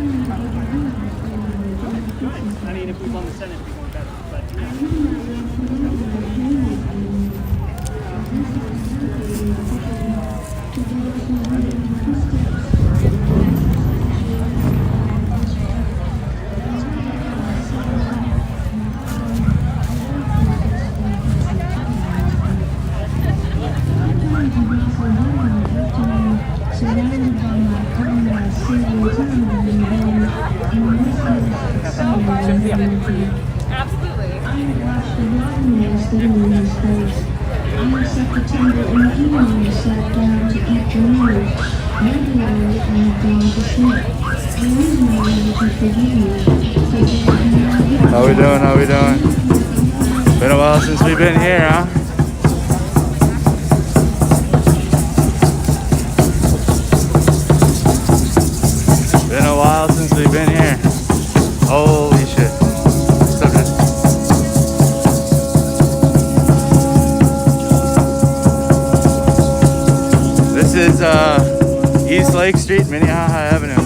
I mean, if we won the Senate, we'd be better. But Absolutely. How we doing? How we doing? Been a while since we've been here, huh? Been a while since we've been here. Holy shit. So good. This is East Lake Street, Minnehaha Avenue.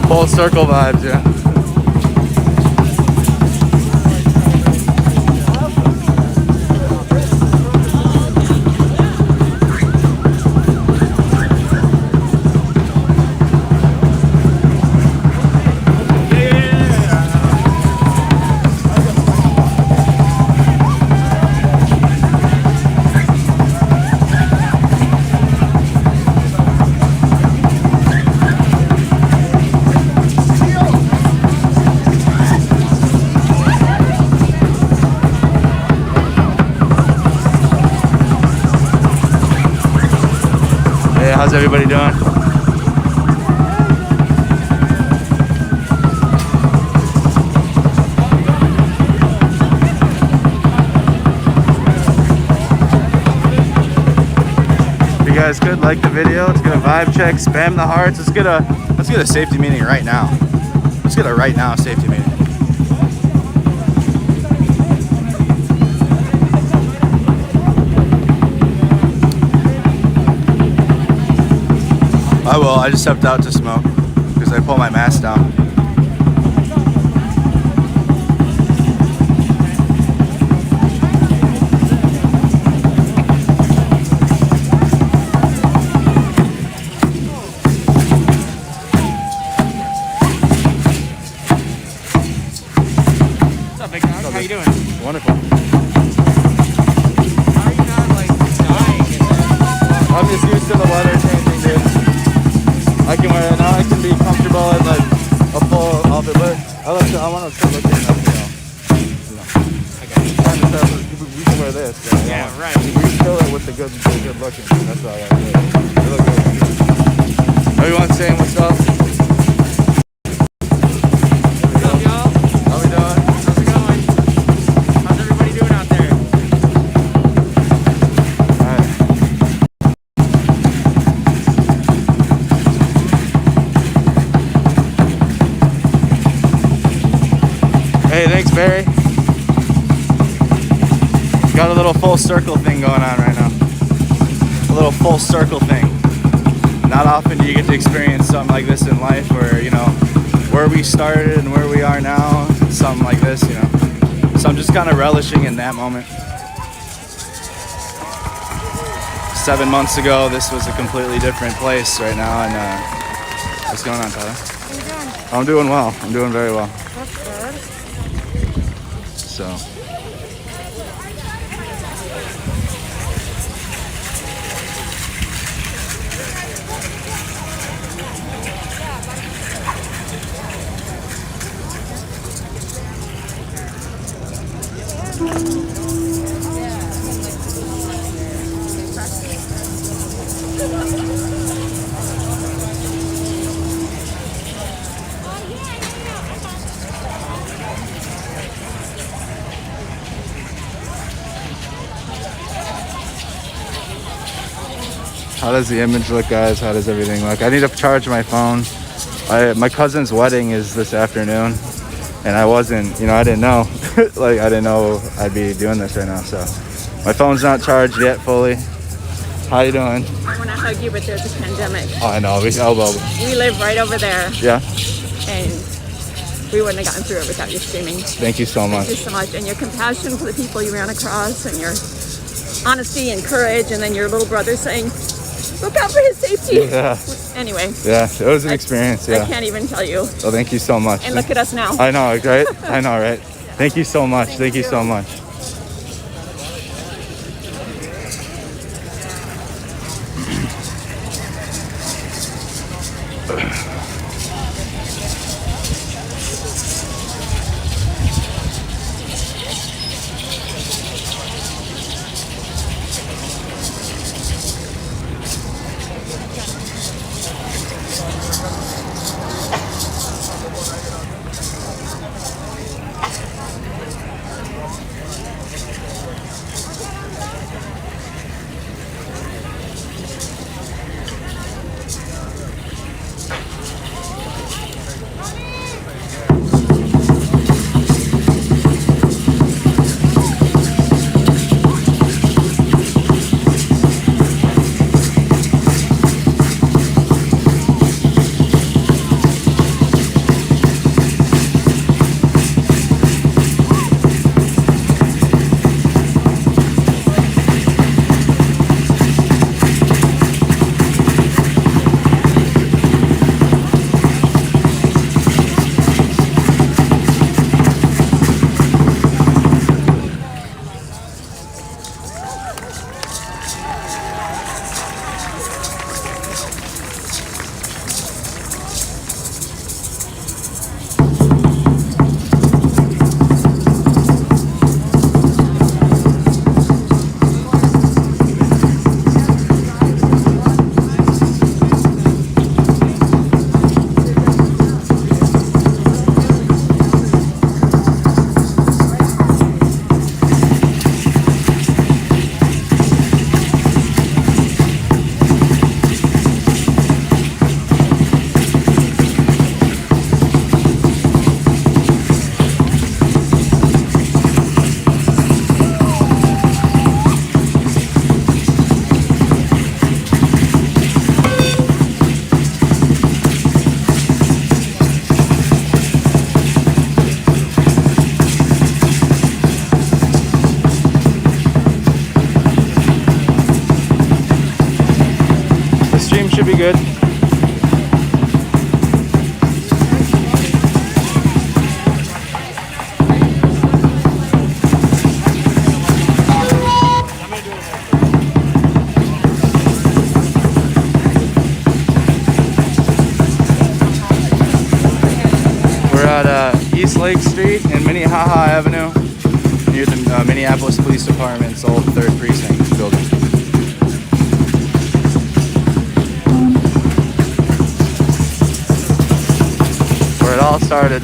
Full circle vibes, yeah. Hey, how's everybody doing? If you guys could like the video, let's get a vibe check, spam the hearts. Let's get a safety meeting right now. Let's get a right now safety meeting. I will. I just stepped out to smoke because I pulled my mask down. what's up, big dog? How you doing? Wonderful. How are you not like dying? I'm just used to the weather changing, dude. I can wear it now. I can be comfortable in like a full outfit, but I want to start looking up, I got you. Time to start, we can wear this. Yeah, right. We can kill it with the good looking. That's all I got to do. They look good. Everyone saying what's up? What's up, y'all? How we doing? How's it going? How's everybody doing out there? All right. Got a little full circle thing going on right now. A little full circle thing. Not often do you get to experience something like this in life, where, you know, where we started and where we are now, something like this, you know. So I'm just kind of relishing in that moment. 7 months ago, this was a completely different place right now. And what's going on, Tyler? How you doing? I'm doing well. I'm doing very well. That's good. So. How does the image look, guys? How does everything look? I need to charge my phone. My cousin's wedding is this afternoon, and I wasn't, you know, I didn't know. Like, I didn't know I'd be doing this right now, so my phone's not charged yet fully. How you doing? I want to hug you, but there's a pandemic. Oh, I know. We live right over there, Yeah. and we wouldn't have gotten through it without your streaming. Thank you so much. Thank you so much, and your compassion for the people you ran across, and your honesty and courage, and then your little brother saying, "Look out for his safety." Yeah. Anyway. Yeah, it was an experience. Yeah. I can't even tell you. Well, thank you so much. And look at us now. I know, right? I know, right? Thank you so much. Thank you so much. Should be good. We're at East Lake Street and Minnehaha Avenue near the Minneapolis Police Department's old 3rd Precinct building. It all started.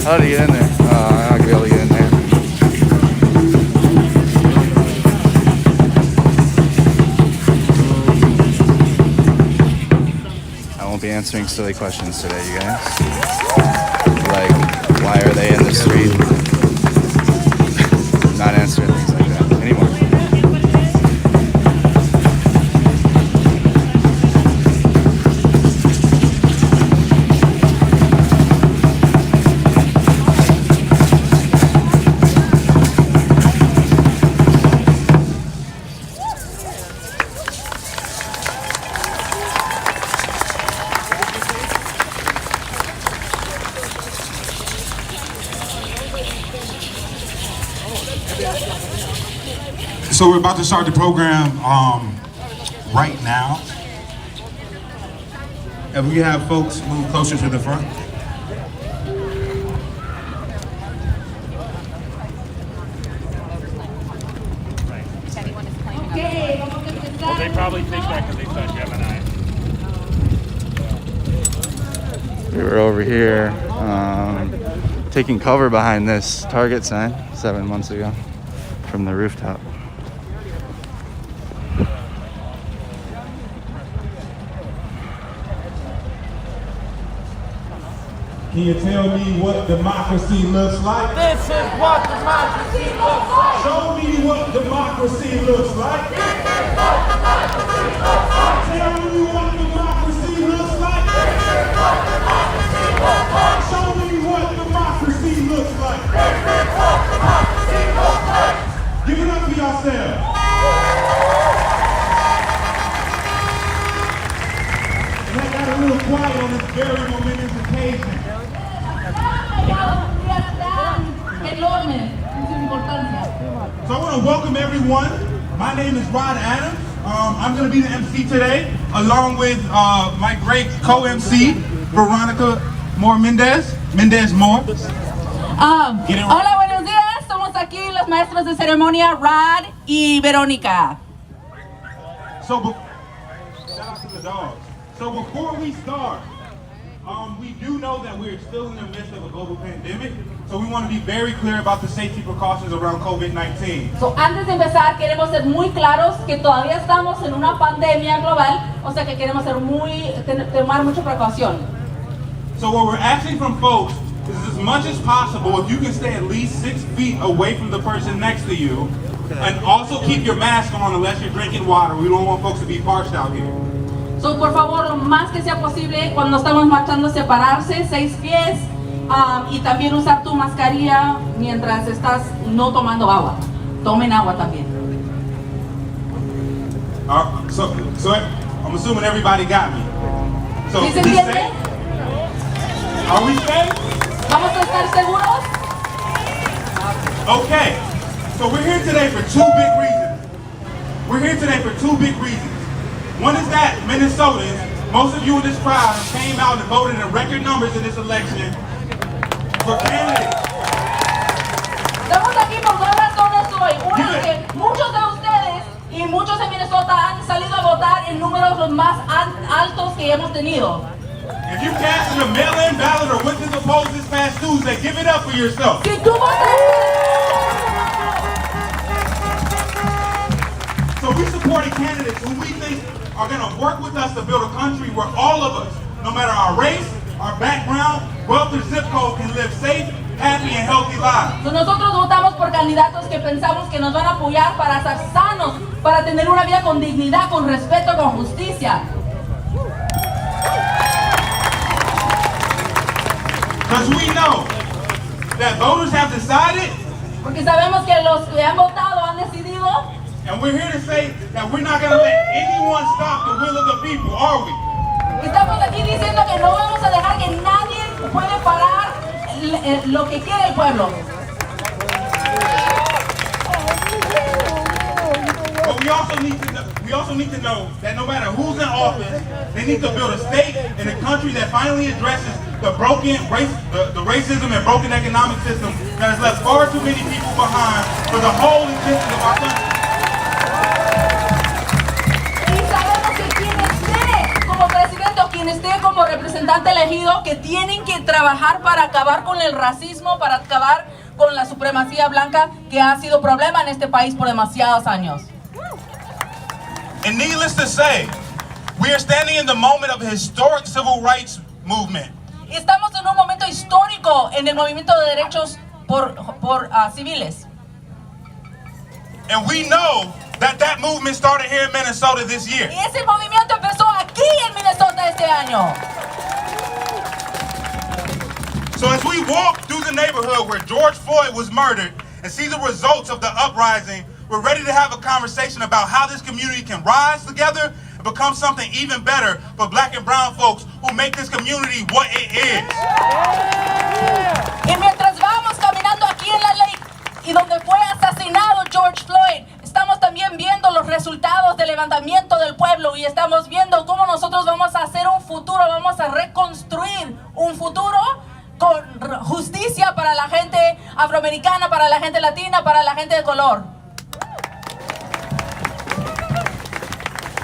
How do you get in there? I'm not gonna be able to get in there. answering silly questions today, you guys. Like, why are they in the street? I'm not answering things like that anymore. So we're about to start the program right now. If we have folks move closer to the front. Well, they probably think that because they saw Gemini. We were over here taking cover behind this Target sign 7 months ago from the rooftop. Can you tell me what democracy looks like? This is what democracy looks like. Show me what democracy looks like. This is what democracy looks like. Tell me what democracy looks like. This is what democracy looks like. Show me what democracy looks like. This is what democracy looks like. Give it up for yourselves. And I got a little quiet on this very momentous occasion. So I want to welcome everyone. My name is Rod Adams. I'm going to be the MC today, along with my great co-MC, Veronica Mendez Moore. Hola, buenos días. Somos aquí los maestros de ceremonia, Rod y Verónica. Shout out to the dogs. So before we start, we do know that we're still in the midst of a global pandemic, so we want to be very clear about the safety precautions around COVID-19. So, antes de empezar, queremos ser muy claros que todavía estamos en una pandemia global, o sea que queremos ser tomar mucha precaución. So what we're asking from folks is, as much as possible, if you can stay at least 6 feet away from the person next to you, and also keep your mask on unless you're drinking water. We don't want folks to be parched out here. So, por favor, lo más que sea posible, cuando estamos marchando, separarse 6 pies y también usar tu mascarilla mientras estás no tomando agua. Tomen agua también. So I'm assuming everybody got me. So ¿Sí se we entiende? safe? Are we safe? ¿Vamos a estar seguros? Okay. So we're here today for 2 big reasons. We're here today for 2 big reasons. One is that Minnesotans, most of you in this crowd, came out and voted in record numbers in this election for candidates. Estamos aquí por 2 razones hoy. Una es que muchos de ustedes y muchos de Minnesota han salido a votar en números los más altos que hemos tenido. If you casted a mail-in ballot or went to the polls this past Tuesday, give it up for yourself. Si tú votaste, So we supported candidates who we think are going to work with us to build a country where all of us, no matter our race, our background, wealth, or zip code, can live safe, happy, and healthy lives. nosotros votamos por candidatos que pensamos que nos van a apoyar para estar sanos, para tener una vida con dignidad, con respeto, con justicia. Because we know that voters have decided, Porque sabemos que los que han votado han decidido. and we're here to say that we're not going to let anyone stop the will of the people, are we? Estamos aquí diciendo que no vamos a dejar que nadie puede parar lo que quiere el pueblo. But we also need to know that no matter who's in office, they need to build a state and a country that finally addresses the broken the racism and broken economic system that has left far too many people behind for the whole existence of our country. Y sabemos que quien esté como presidente o quien esté como representante elegido, que tienen que trabajar para acabar con el racismo, para acabar con la supremacía blanca que ha sido problema en este país por demasiados años. And needless to say, We are standing in the moment of a historic civil rights movement. Estamos en un momento histórico en el movimiento de derechos civiles. And we know that movement started here in Minnesota this year. Y ese movimiento empezó aquí en Minnesota este año. So as we walk through the neighborhood where George Floyd was murdered and see the results of the uprising, we're ready to have a conversation about how this community can rise together and become something even better for black and brown folks who make this community what it is. Y mientras vamos caminando aquí en la ley y donde fue asesinado George Floyd, estamos también viendo los resultados del levantamiento del pueblo y estamos viendo cómo nosotros vamos a hacer un futuro, vamos a reconstruir un futuro con justicia para la gente afroamericana, para la gente latina, para la gente de color.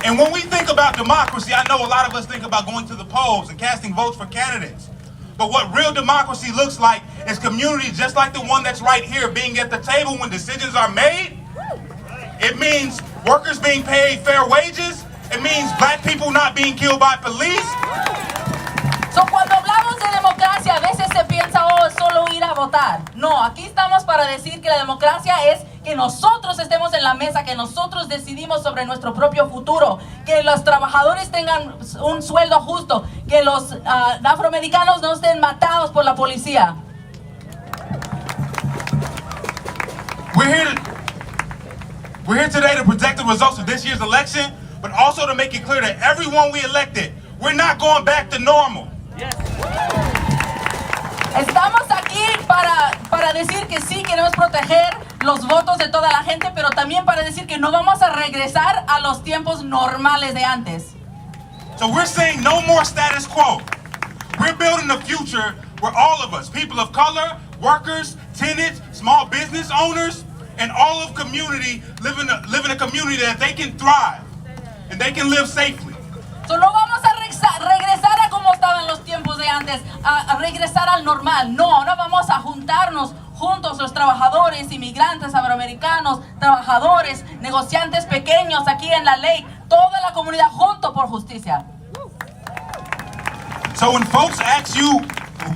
And when we think about democracy, I know a lot of us think about going to the polls and casting votes for candidates. But what real democracy looks like is communities just like the one that's right here being at the table when decisions are made. It means workers being paid fair wages. It means black people not being killed by police. So, cuando hablamos de democracia, a veces se piensa, oh, es solo ir a votar. No, aquí estamos para decir que la democracia es que nosotros estemos en la mesa, que nosotros decidimos sobre nuestro propio futuro, que los trabajadores tengan un sueldo justo, que los afroamericanos no estén matados por la policía. We're here today to protect the results of this year's election, but also to make it clear that everyone we elected, we're not going back to normal. Estamos aquí para decir que sí queremos proteger los votos de toda la gente, pero también para decir que no vamos a regresar a los tiempos normales de antes. So we're saying no more status quo. We're building a future where all of us, people of color, workers, tenants, small business owners, and all of community live in a community that they can thrive and they can live safely. So no vamos a regresar a como estaban los tiempos de antes, a regresar al normal. No, ahora vamos a juntarnos juntos los trabajadores, inmigrantes, afroamericanos, trabajadores, negociantes pequeños aquí en la ley, toda la comunidad junto por justicia. So when folks ask you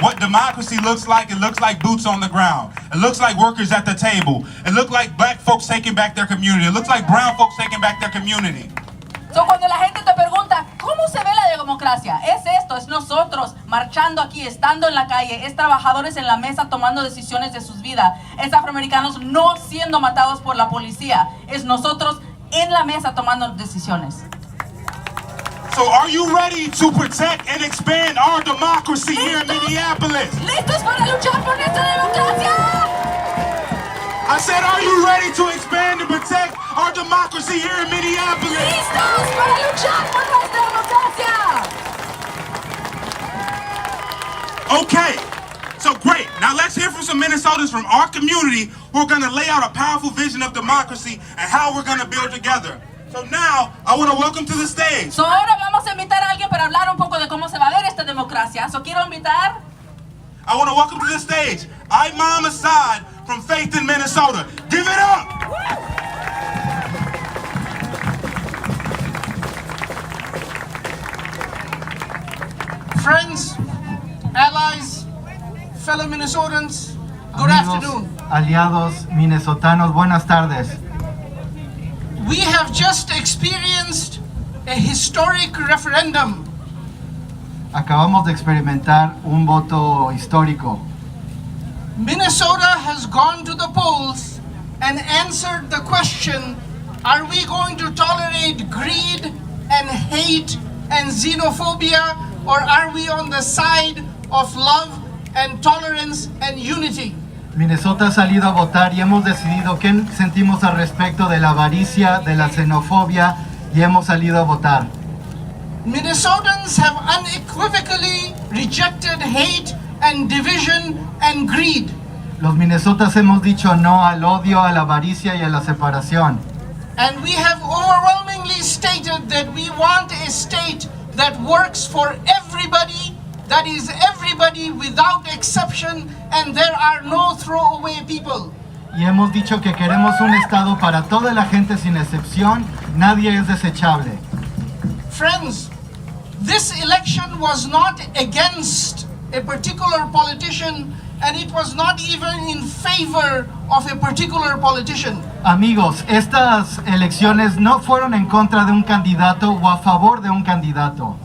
what democracy looks like, it looks like boots on the ground. It looks like workers at the table. It looks like black folks taking back their community. It looks like brown folks taking back their community. So, cuando la gente te pregunta, ¿cómo se ve la democracia? Es esto, es nosotros marchando aquí, estando en la calle, es trabajadores en la mesa tomando decisiones de sus vidas, es afroamericanos no siendo matados por la policía, es nosotros en la mesa tomando decisiones. So are you ready to protect and expand our democracy here in Minneapolis? ¿Listos para luchar por nuestra democracia? I said, are you ready to expand and protect our democracy here in Minneapolis? ¡Listos para luchar por nuestra democracia! Okay, so great. Now let's hear from some Minnesotans from our community who are going to lay out a powerful vision of democracy and how we're going to build together. So now, I want to welcome to the stage. So ahora vamos a invitar a alguien para hablar un poco de cómo se va a ver esta democracia. So quiero invitar... I want to welcome to the stage Imam Assad from Faith in Minnesota. Give it up! Friends, allies, fellow Minnesotans, good afternoon. Aliados minnesotanos, buenas tardes. We have just experienced a historic referendum. Acabamos de experimentar un voto histórico. Minnesota has gone to the polls and answered the question, are we going to tolerate greed and hate and xenophobia, or are we on the side of love and tolerance and unity? Minnesota ha salido a votar y hemos decidido qué sentimos al respecto de la avaricia, de la xenofobia, y hemos salido a votar. Minnesotans have unequivocally rejected hate and division and greed. Los minnesotas hemos dicho no al odio, a la avaricia y a la separación. And we have overwhelmingly stated that we want a state that works for everybody, that is everybody without exception, and there are no throwaway people. Y hemos dicho que queremos un estado para toda la gente sin excepción, nadie es desechable. Friends, this election was not against a particular politician, and it was not even in favor of a particular politician. Amigos, estas elecciones no fueron en contra de un candidato o a favor de un candidato.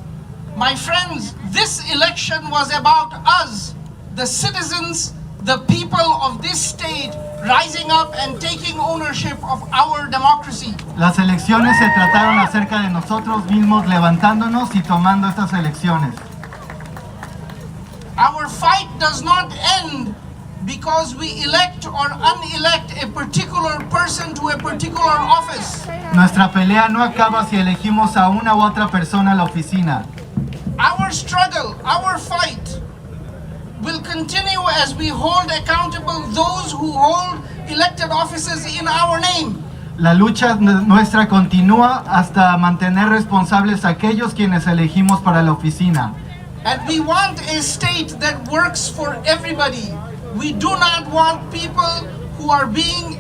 My friends, this election was about us, the citizens, the people of this state, rising up and taking ownership of our democracy. Las elecciones se trataron acerca de nosotros mismos levantándonos y tomando estas elecciones. Our fight does not end because we elect or unelect a particular person to a particular office. Nuestra pelea no acaba si elegimos a una u otra persona a la oficina. Our struggle, our fight will continue as we hold accountable those who hold elected offices in our name. La lucha nuestra continúa hasta mantener responsables a aquellos quienes elegimos para la oficina. And we want a state that works for everybody. We do not want people who are being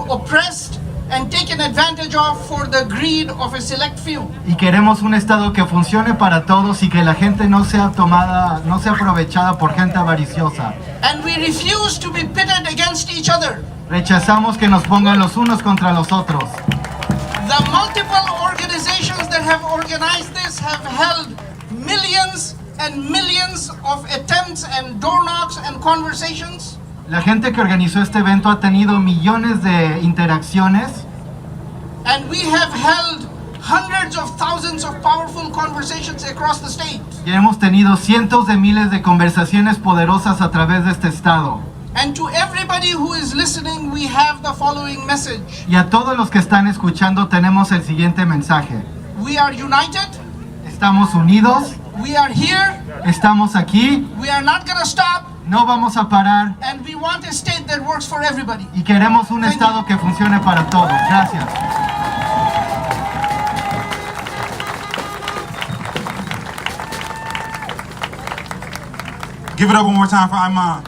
oppressed and taken advantage of for the greed of a select few. Y queremos un estado que funcione para todos y que la gente no sea aprovechada por gente avariciosa. And we refuse to be pitted against each other. Rechazamos que nos pongan los unos contra los otros. The multiple organizations that have organized this have held millions and millions of attempts and door knocks and conversations. La gente que organizó este evento ha tenido millones de interacciones. And we have held hundreds of thousands of powerful conversations across the state. Y hemos tenido cientos de miles de conversaciones poderosas a través de este estado. And to everybody who is listening, we have the following message. Y a todos los que están escuchando tenemos el siguiente mensaje. We are united. Estamos unidos. We are here. Estamos aquí. We are not going to stop. No vamos a parar. And we want a state that works for everybody. Y queremos un estado que funcione para todos. Gracias. Give it up one more time for Iman.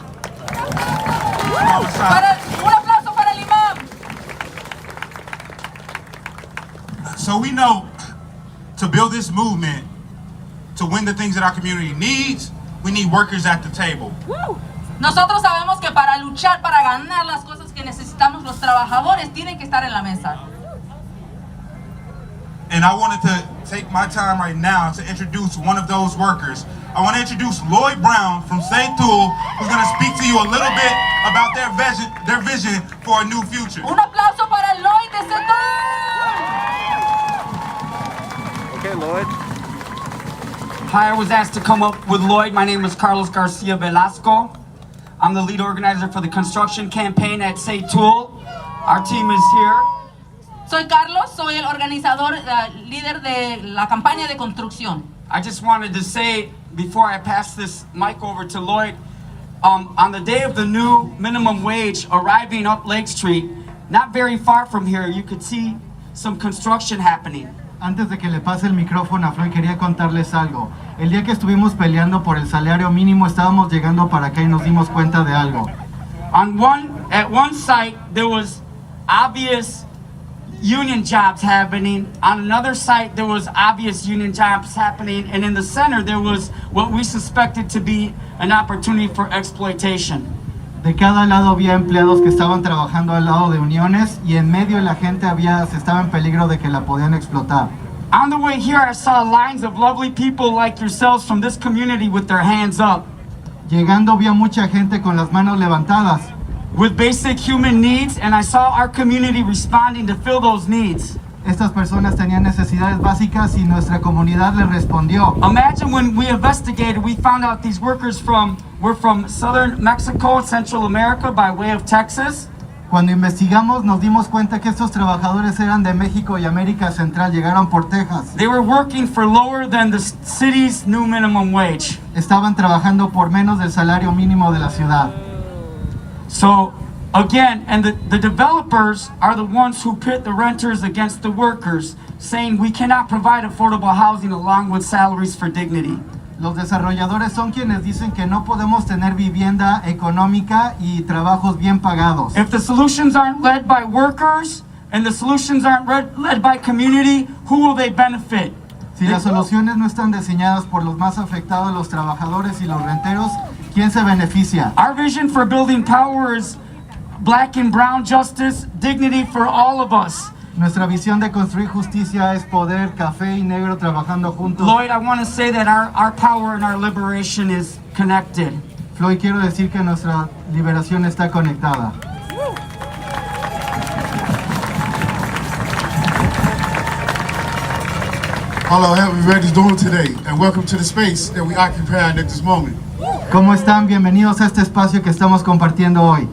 Un aplauso para el imam. So we know to build this movement, to win the things that our community needs, we need workers at the table. Nosotros sabemos que para luchar, para ganar las cosas que necesitamos, los trabajadores tienen que estar en la mesa. And I wanted to take my time right now to introduce one of those workers. I want to introduce Lloyd Brown from St. Tool, who's going to speak to you a little bit about their vision for a new future. Un aplauso para Lloyd de Setul. Okay, Lloyd. Hi, I was asked to come up with Lloyd. My name is Carlos Garcia Velasco. I'm the lead organizer for the construction campaign at Say Tool. Our team is here. Soy Carlos, soy el organizador, líder de la campaña de construcción. I just wanted to say, before I pass this mic over to Lloyd, on the day of the new minimum wage arriving up Lake Street, not very far from here, you could see some construction happening. Antes de que le pase el micrófono a Floyd, quería contarles algo. El día que estuvimos peleando por el salario mínimo, estábamos llegando para acá y nos dimos cuenta de algo. At one site, there was obvious union jobs happening. On another site, there was obvious union jobs happening. And in the center, there was what we suspected to be an opportunity for exploitation. De cada lado había empleados que estaban trabajando al lado de uniones y en medio la gente se estaba en peligro de que la podían explotar. On the way here, I saw lines of lovely people like yourselves from this community with their hands up. Llegando vi a mucha gente con las manos levantadas. With basic human needs, and I saw our community responding to fill those needs. Estas personas tenían necesidades básicas y nuestra comunidad les respondió. Imagine when we investigated, we found out these workers were from southern Mexico and Central America by way of Texas. Cuando investigamos nos dimos cuenta que estos trabajadores eran de México y América Central, llegaron por Texas. They were working for lower than the city's new minimum wage. Estaban trabajando por menos del salario mínimo de la ciudad. So again, and the developers are the ones who pit the renters against the workers, saying we cannot provide affordable housing along with salaries for dignity. Los desarrolladores son quienes dicen que no podemos tener vivienda económica y trabajos bien pagados. If the solutions aren't led by workers, and the solutions aren't led by community, who will they benefit? Si las soluciones no están diseñadas por los más afectados, los trabajadores y los renteros, ¿quién se beneficia? Our vision for building power is black and brown justice, dignity for all of us. Nuestra visión de construir justicia es poder, café y negro trabajando juntos. Lloyd, I want to say that our power and our liberation is connected. Floyd, quiero decir que nuestra liberación está conectada. Hello, how everybody's doing today, and welcome to the space that we occupy at this moment. ¿Cómo están? Bienvenidos a este espacio que estamos compartiendo hoy.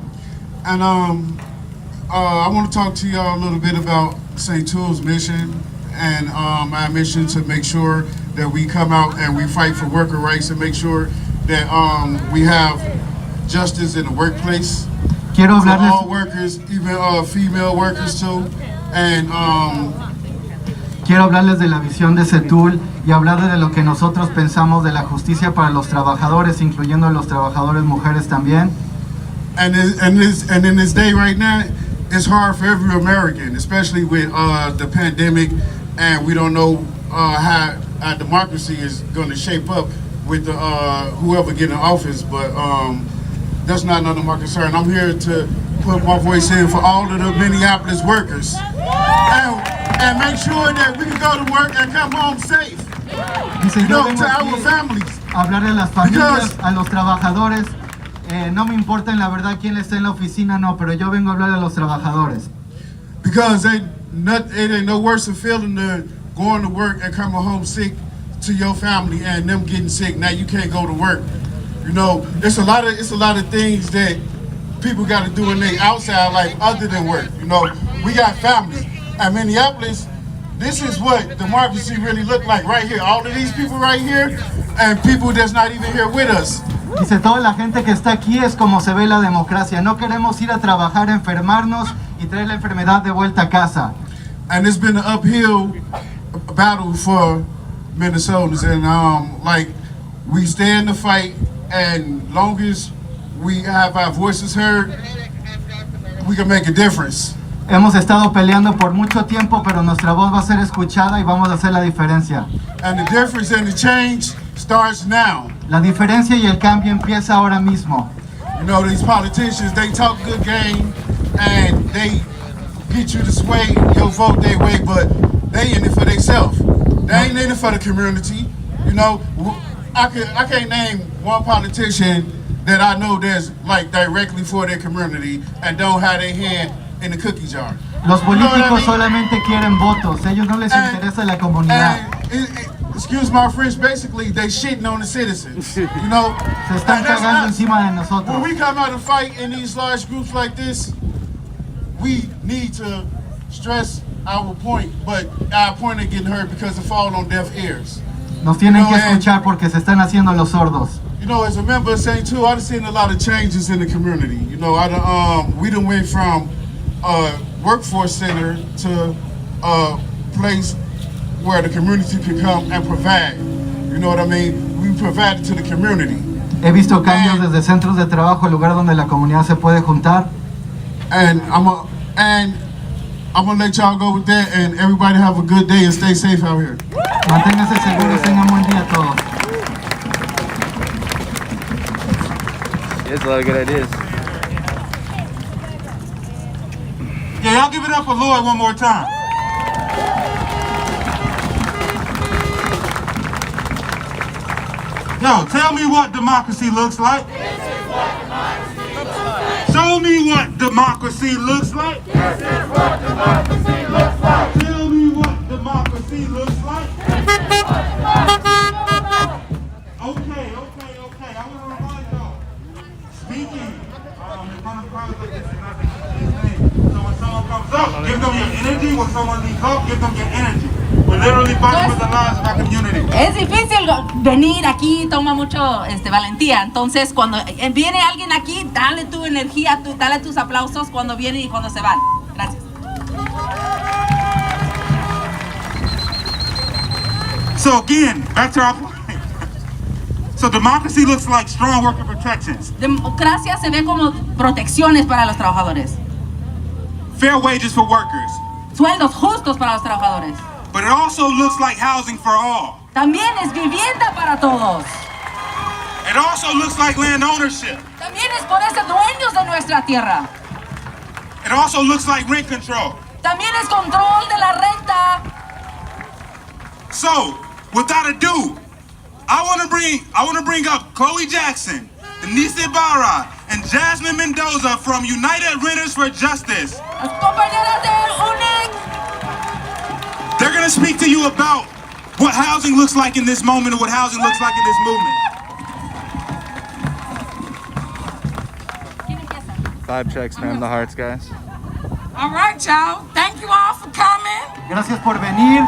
And I want to talk to y'all a little bit about St. Tull's mission and our mission to make sure that we come out and we fight for worker rights and make sure that we have justice in the workplace Quiero for hablarles, all workers, even female workers too. And quiero hablarles de la visión de CETUL y hablarles de lo que nosotros pensamos de la justicia para los trabajadores, incluyendo a los trabajadores mujeres también. And in this day right now, it's hard for every American, especially with the pandemic, and we don't know how our democracy is going to shape up with the, whoever get in office. But that's not none of my concern. I'm here to put my voice in for all of the Minneapolis workers, and make sure that we can go to work and come home safe. Dice, You yo know, vengo to our aquí families. a hablarle a las familias, a los trabajadores. No me importa en la verdad quién está en la oficina, no, pero yo vengo a hablar a los trabajadores. Because it ain't no worse feeling than going to work and coming home sick to your family and them getting sick. Now you can't go to work. You know, it's a lot of things that people got to do in their outside life other than work. You know, we got families. At Minneapolis, this is what democracy really look like right here. All of these people right here and people that's not even here with us. Dice, toda la gente que está aquí es como se ve la democracia. No queremos ir a trabajar, enfermarnos y traer la enfermedad de vuelta a casa. And it's been an uphill battle for Minnesotans, and like we stay in the fight, and long as we have our voices heard, we can make a difference. Hemos estado peleando por mucho tiempo, pero nuestra voz va a ser escuchada y vamos a hacer la diferencia. And the difference and the change starts now. La diferencia y el cambio empieza ahora mismo. You know, these politicians, they talk good game and they get you to sway your vote their way, but they in it for themselves. They ain't in it for the community. You know, I can't name one politician that I know that's like directly for their community and don't have their hand in the cookie jar. Los políticos You know what I mean? solamente quieren votos, ellos no les interesa la comunidad. Excuse my French, basically they shitting on the citizens. You know, Se están and that's cagando us. encima de When nosotros. we come out and fight in these large groups like this, we need to stress our point, but our point ain't getting heard because it falls on deaf ears. Nos tienen No, que escuchar porque se están haciendo los sordos. You know, as a member of St. Two, I've seen a lot of changes in the community. You know, we done went from a workforce center to a place where the community can come and provide. You know what I mean? We provide to the community. He visto cambios desde centros de trabajo, el lugar donde la comunidad se puede juntar. And I'm gonna let y'all go with that, and everybody have a good day and stay safe out here. Manténganse seguros, tengan buen día todos. He has a lot of good ideas. Yeah, y'all give it up for Lloyd one more time. Yo, tell me what democracy looks like. Show me what democracy looks like. This is what democracy looks like. Tell me what democracy looks like. Okay. I want to remind y'all, speaking in front of crowds like this is not the easiest thing. So when someone comes up, give them your energy. When someone leaves up, give them your energy. We're literally fighting with the lives of our community. Es difícil venir aquí, toma mucho valentía. Entonces, cuando viene alguien aquí, dale tu energía, dale tus aplausos cuando vienen y cuando se van. Gracias. So again, back to our point. So democracy looks like strong worker protections, Democracia se ve como protecciones para los trabajadores. fair wages for workers, sueldos justos para los trabajadores. But it also looks like housing for all. También es vivienda para todos. It also looks like land ownership. También es ponerse dueños de nuestra tierra. It also looks like rent control. También es control de la renta. So, without ado, I want to bring up Chloe Jackson, Denise Ibarra, and Jasmine Mendoza from United Renters for Justice. Las compañeras de UNIC. They're going to speak to you about what housing looks like in this moment and what housing looks like in this movement. 5 checks, ma'am. The hearts, guys. All right, y'all. Thank you all for coming. Gracias por venir.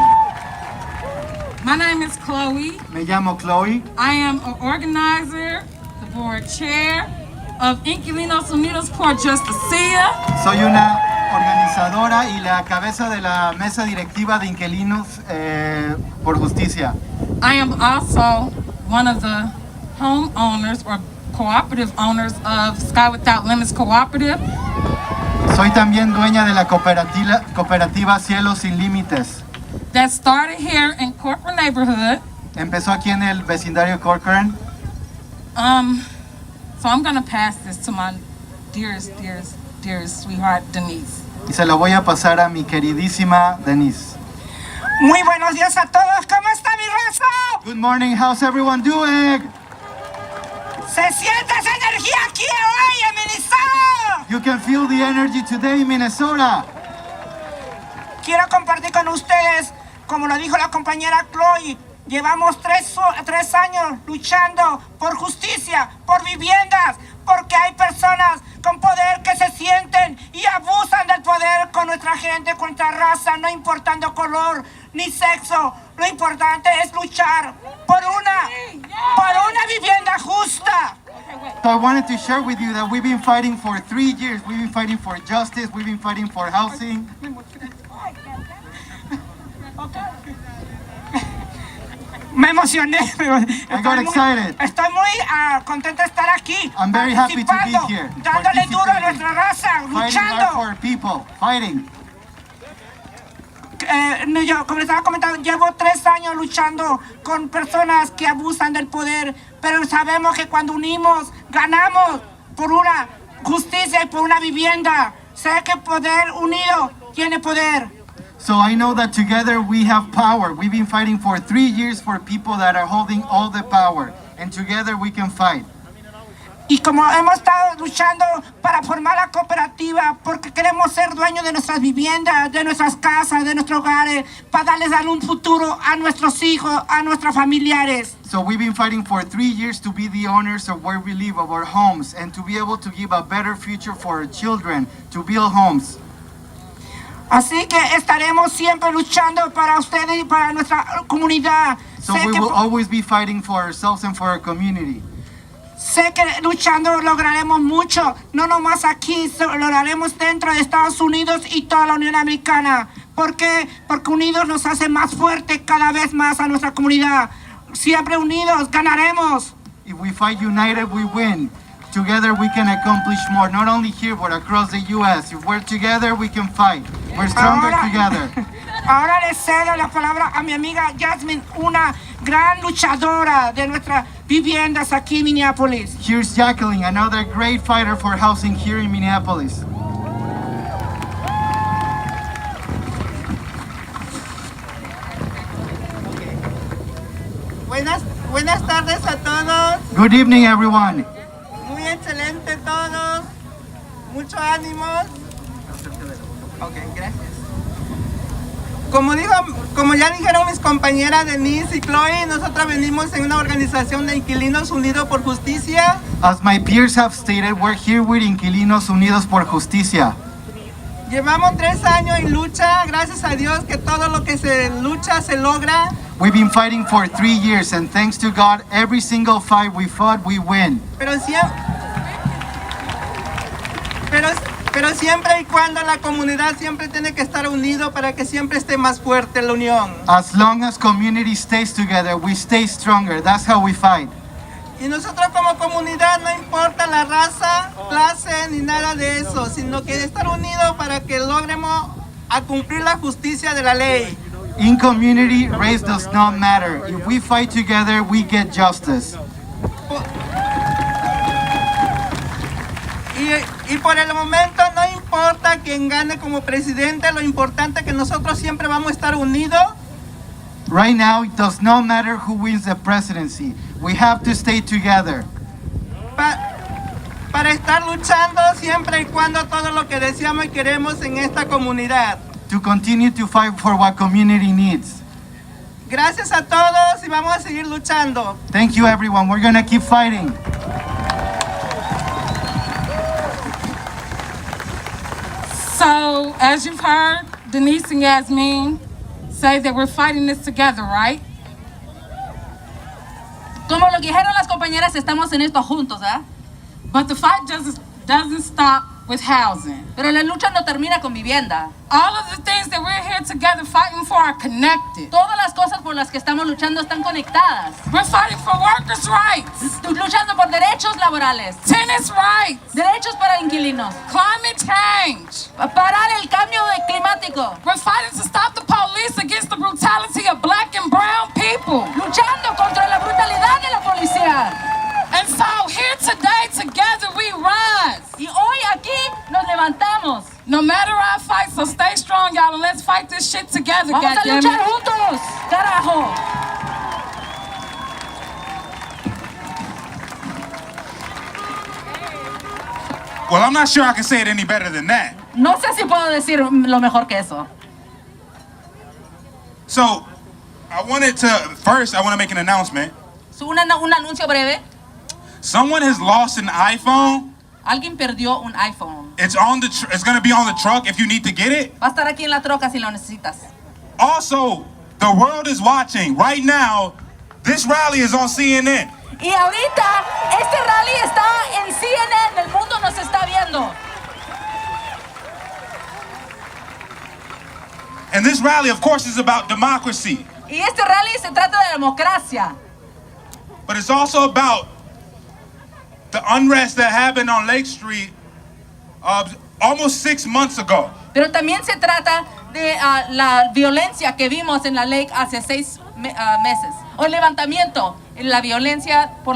My name is Chloe. Me llamo Chloe. I am an organizer, the board chair of Inquilinos Unidos por Justicia. Soy una organizadora y la cabeza de la mesa directiva de Inquilinos por Justicia. I am also one of the homeowners or cooperative owners of Sky Without Limits Cooperative. Soy también dueña de la cooperativa Cielos Sin Límites. That started here in Corcoran neighborhood. Empezó aquí en el vecindario Corcoran. So I'm gonna pass this to my dearest sweetheart, Denise. Y se lo voy a pasar a mi queridísima Denise. Muy buenos días a todos. ¿Cómo está mi raza? Good morning, how's everyone doing? Se siente esa energía aquí hoy en Minnesota. You can feel the energy today in Minnesota. Quiero compartir con ustedes, como lo dijo la compañera Chloe, llevamos tres años luchando por justicia, por viviendas, porque hay personas con poder que se sienten y abusan del poder con nuestra gente, con nuestra raza, no importando color ni sexo. Lo importante es luchar por una vivienda justa. So I wanted to share with you that we've been fighting for 3 years. We've been fighting for justice. We've been fighting for housing. Me emocioné. I got excited. Estoy muy contenta de estar aquí. I'm very happy to be here. Dándole duro a nuestra raza, Fighting hard luchando. for people. Fighting. Yo, como les estaba comentando, llevo 3 años luchando con personas que abusan del poder, pero sabemos que cuando unimos, ganamos por una justicia y por una vivienda. Sé que poder unido tiene poder. So I know that together we have power. We've been fighting for 3 years for people that are holding all the power. And together we can fight. Y como hemos estado luchando para formar la cooperativa, porque queremos ser dueños de nuestras viviendas, de nuestras casas, de nuestros hogares, para darles un futuro a nuestros hijos, a nuestros familiares. So we've been fighting for 3 years to be the owners of where we live, of our homes, and to be able to give a better future for our children, to build homes. Así que estaremos siempre luchando para ustedes y para nuestra comunidad. So we will always be fighting for ourselves and for our community. Sé que luchando lograremos mucho, no nomás aquí, lo haremos dentro de Estados Unidos y toda la Unión Americana. ¿Por qué? Porque unidos nos hace más fuerte cada vez más a nuestra comunidad. Siempre unidos ganaremos. If we fight united, we win. Together we can accomplish more, not only here but across the U.S. If we're together, we can fight. We're stronger together. Ahora le cedo la palabra a mi amiga Jasmine, una gran luchadora de nuestras viviendas aquí en Minneapolis. Here's Jacqueline, another great fighter for housing here in Minneapolis. Buenas tardes a todos. Good evening, everyone. Muy excelente todos. Mucho ánimos. Ok, gracias. Como ya dijeron mis compañeras Denise y Chloe, nosotros venimos en una organización de Inquilinos Unidos por Justicia. As my peers have stated, we're here with Inquilinos Unidos por Justicia. Llevamos 3 años en lucha, gracias a Dios que todo lo que se lucha se logra. We've been fighting for 3 years, and thanks to God, every single fight we fought, we win. Pero siempre y cuando la comunidad siempre tiene que estar unido para que siempre esté más fuerte la unión. As long as community stays together, we stay stronger. That's how we fight. Y nosotros como comunidad no importa la raza, clase ni nada de eso, sino que estar unidos para que logremos a cumplir la justicia de la ley. In community, race does not matter. If we fight together, we get justice. Y por el momento no importa quién gane como presidente, lo importante es que nosotros siempre vamos a estar unidos. Right now, it does not matter who wins the presidency. We have to stay together. Para estar luchando siempre y cuando todo lo que deseamos y queremos en esta comunidad. To continue to fight for what community needs. Gracias a todos y vamos a seguir luchando. Thank you, everyone. We're gonna keep fighting. So, as you've heard, Denise and Yasmin say that we're fighting this together, right? Como lo que dijeron las compañeras, estamos en esto juntos, ¿ah? But the fight doesn't stop with housing. Pero la lucha no termina con vivienda. All of the things that we're here together fighting for are connected. Todas las cosas por las que estamos luchando están conectadas. We're fighting for workers' rights. Luchando por derechos laborales. Tenants' rights. Derechos para inquilinos. Climate change. Parar el cambio climático. We're fighting to stop the police against the brutality of black and brown people. Luchando contra la brutalidad de la policía. And so here today, together we rise. Y hoy aquí nos levantamos. No matter our fight, so stay strong, y'all, and let's fight this shit together, Vamos a goddammit. luchar juntos, carajo. Well, I'm not sure I can say it any better than that. No sé si puedo decir lo mejor que eso. So, I want to make an announcement. Un anuncio breve. Someone has lost an iPhone. Alguien perdió un iPhone. It's going to be on the truck if you need to get it. Va a estar aquí en la troca si lo necesitas. Also, the world is watching right now. This rally is on CNN. Y ahorita este rally está en CNN, el mundo nos está viendo. And this rally, of course, is about democracy. Y este rally se trata de democracia. But it's also about the unrest that happened on Lake Street almost 6 months ago. Pero también se trata de la violencia que vimos en la Lake hace 6 meses. O el levantamiento, la violencia por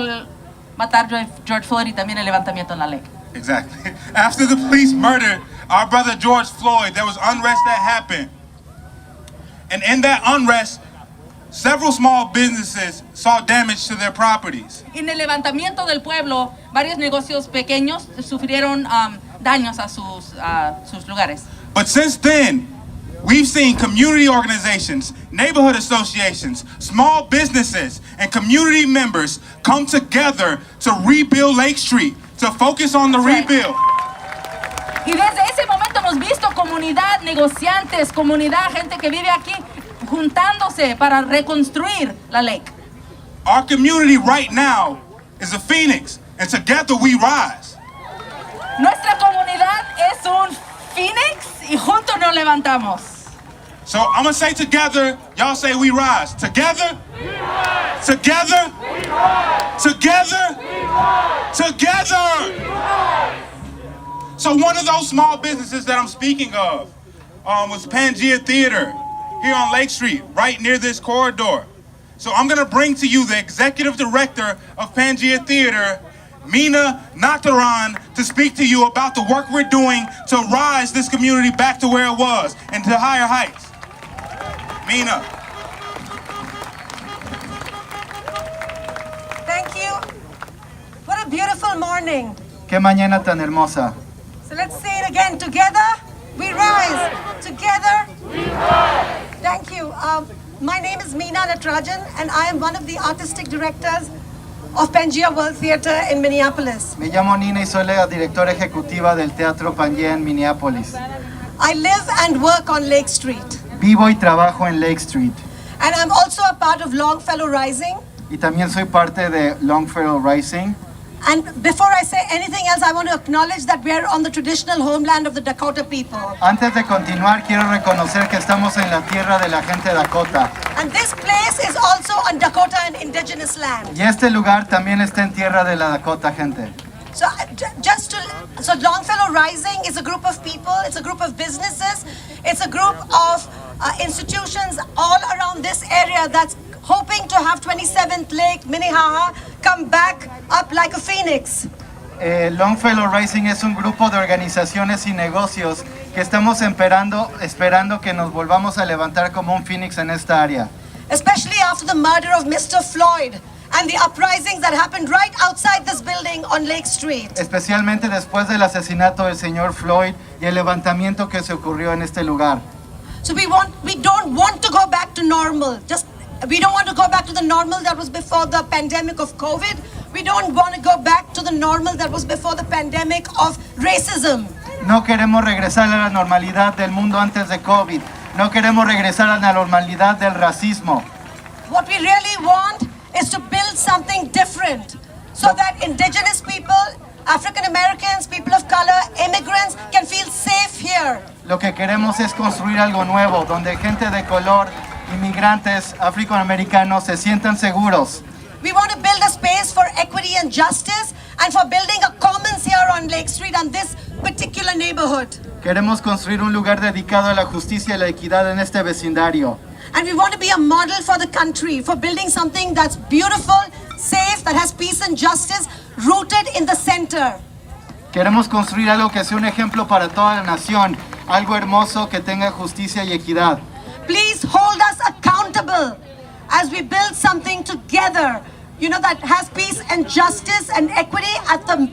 matar George Floyd y también el levantamiento en la Lake. Exactly. After the police murdered our brother George Floyd, there was unrest that happened. And in that unrest, several small businesses saw damage to their properties. En el levantamiento del pueblo, varios negocios pequeños sufrieron daños a sus lugares. But since then, we've seen community organizations, neighborhood associations, small businesses, and community members come together to rebuild Lake Street, to focus on the rebuild. Y desde ese momento hemos visto comunidad, negociantes, comunidad, gente que vive aquí, juntándose para reconstruir la lake. Our community right now is a phoenix, and together we rise. Nuestra comunidad es un phoenix y juntos nos levantamos. So I'm gonna say together, y'all say we rise. Together, we rise. Together, we rise. Together, we rise. Together, we rise. So one of those small businesses that I'm speaking of was Pangea Theater here on Lake Street, right near this corridor. So I'm gonna bring to you the executive director of Pangea Theater, Mina Nataran, to speak to you about the work we're doing to rise this community back to where it was and to higher heights. Mina. Thank you. What a beautiful morning. Qué mañana tan hermosa. So let's say it again. Together, we rise. Together, we rise. Thank you. My name is Mina Natarajan, and I am one of the artistic directors of Pangea World Theater in Minneapolis. Me llamo Nina y soy la directora ejecutiva del Teatro Pangea en Minneapolis. I live and work on Lake Street. Vivo y trabajo en Lake Street. And I'm also a part of Longfellow Rising. Y también soy parte de Longfellow Rising. And before I say anything else, I want to acknowledge that we are on the traditional homeland of the Dakota people. Antes de continuar, quiero reconocer que estamos en la tierra de la gente Dakota. And this place is also on Dakota and indigenous land. Y este lugar también está en tierra de la Dakota gente. So So Longfellow Rising is a group of people, it's a group of businesses, it's a group of institutions all around this area that's hoping to have 27th Lake, Minnehaha, come back up like a phoenix. Longfellow Rising es un grupo de organizaciones y negocios que estamos esperando que nos volvamos a levantar como un phoenix en esta área. Especially after the murder of Mr. Floyd and the uprisings that happened right outside this building on Lake Street. Especialmente después del asesinato del señor Floyd y el levantamiento que se ocurrió en este lugar. So we don't want to go back to normal. We don't want to go back to the normal that was before the pandemic of COVID. We don't want to go back to the normal that was before the pandemic of racism. No queremos regresar a la normalidad del mundo antes de COVID. No queremos regresar a la normalidad del racismo. What we really want is to build something different so that indigenous people, African Americans, people of color, immigrants can feel safe here. Lo que queremos es construir algo nuevo, donde gente de color, inmigrantes, afroamericanos se sientan seguros. We want to build a space for equity and justice and for building a commons here on Lake Street and this particular neighborhood. Queremos construir un lugar dedicado a la justicia y la equidad en este vecindario. And we want to be a model for the country, for building something that's beautiful, safe, that has peace and justice, rooted in the center. Queremos construir algo que sea un ejemplo para toda la nación, algo hermoso que tenga justicia y equidad. Please hold us accountable as we build something together, that has peace and justice and equity at the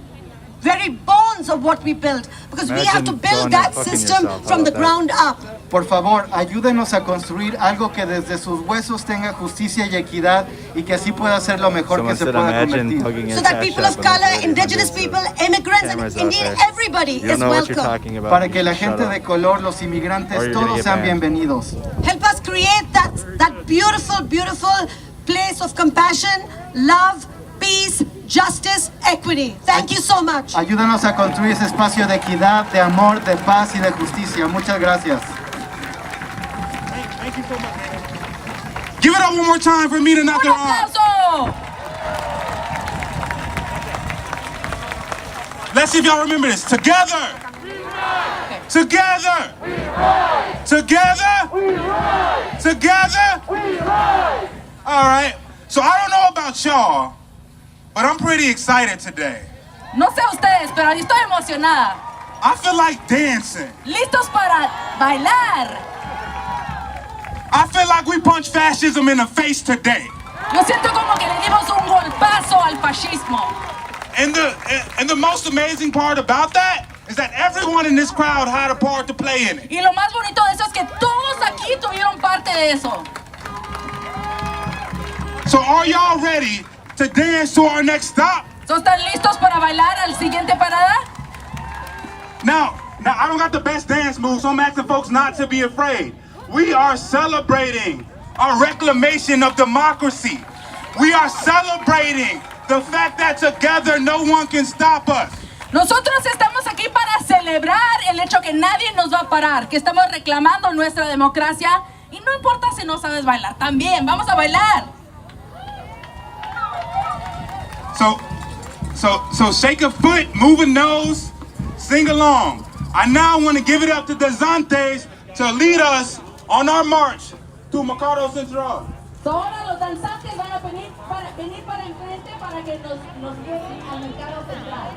very bones of what we build. Because we have to build that system from the ground up. Por favor, ayúdenos a construir algo que desde sus huesos tenga justicia y equidad y que así pueda ser lo mejor que se pueda convertir. So that people of color, indigenous people, immigrants, and indeed everybody is welcome. Para que la gente de color, los inmigrantes, todos sean bienvenidos. Help us create that beautiful, beautiful place of compassion, love, peace, justice, equity. Thank you so much. Ayúdanos a construir ese espacio de equidad, de amor, de paz y de justicia. Muchas gracias. Thank you so much, man. Give it up one more time for me to knock it on. Let's see if y'all remember this. Together. Together. Together. Together. All right. So I don't know about y'all, but I'm pretty excited today. No sé ustedes, pero yo estoy emocionada. I feel like dancing. Listos para bailar. I feel like we punched fascism in the face today. Yo siento como que le dimos un golpazo al fascismo. And the most amazing part about that is that everyone in this crowd had a part to play in it. Y lo más bonito de eso es que todos aquí tuvieron parte de eso. So are y'all ready to dance to our next stop? ¿So están listos para bailar al siguiente parada? Now I don't got the best dance moves, so I'm asking folks not to be afraid. We are celebrating our reclamation of democracy. We are celebrating the fact that together no one can stop us. Nosotros estamos aquí para celebrar el hecho que nadie nos va a parar, que estamos reclamando nuestra democracia y no importa si no sabes bailar, también vamos a bailar. So shake a foot, move a nose, sing along. I now want to give it up to Danzantes to lead us on our march to Mercado Central. So ahora los danzantes van a venir para enfrente para que nos lleven al Mercado Central.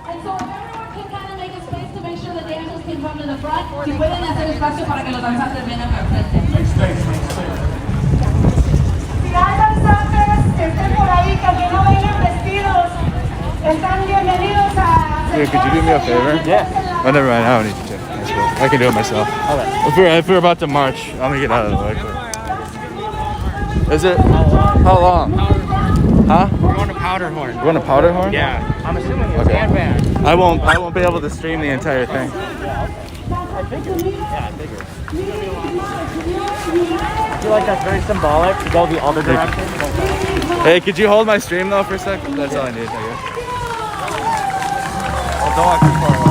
And so if everyone can kind of make a space to make sure the dancers can come to the front, si pueden hacer espacio para que los danzantes vengan para enfrente. Make space, make space. Si hay danzantes que estén por ahí, que no vengan vestidos, están bienvenidos a... Dude, could you do me a favor? Yeah. Oh, never mind. I don't need you to. That's cool. I can do it myself. Okay. If we're about to march, I'm gonna get out of the way quick. Is it? How long? Huh? We're going to Powderhorn. You want a Powderhorn? Yeah. I'm assuming it's Okay. band. I won't be able to stream the entire thing. I figured. Yeah, I figured. I feel like that's very symbolic to go the other direction. Hey, could you hold my stream though for a sec? That's all I need, I guess. Oh, don't walk too far away.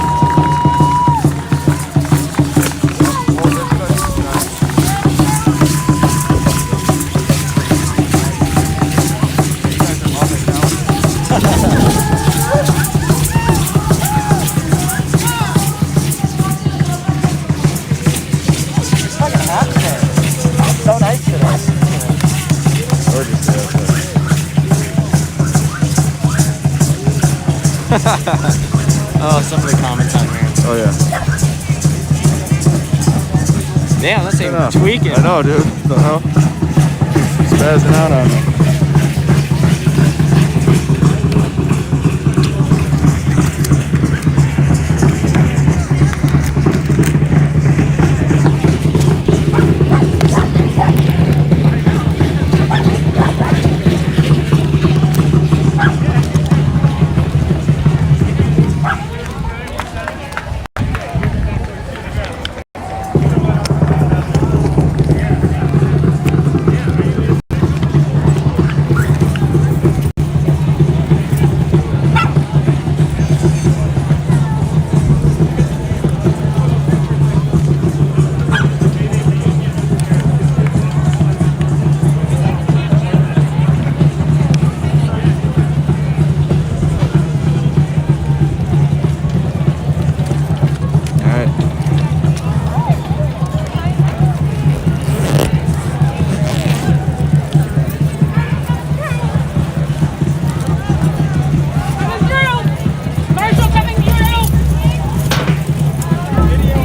Oh, some of the comments on here. Oh yeah. Damn, that's even tweaking. I know, dude. What the hell? Spazzing out on me.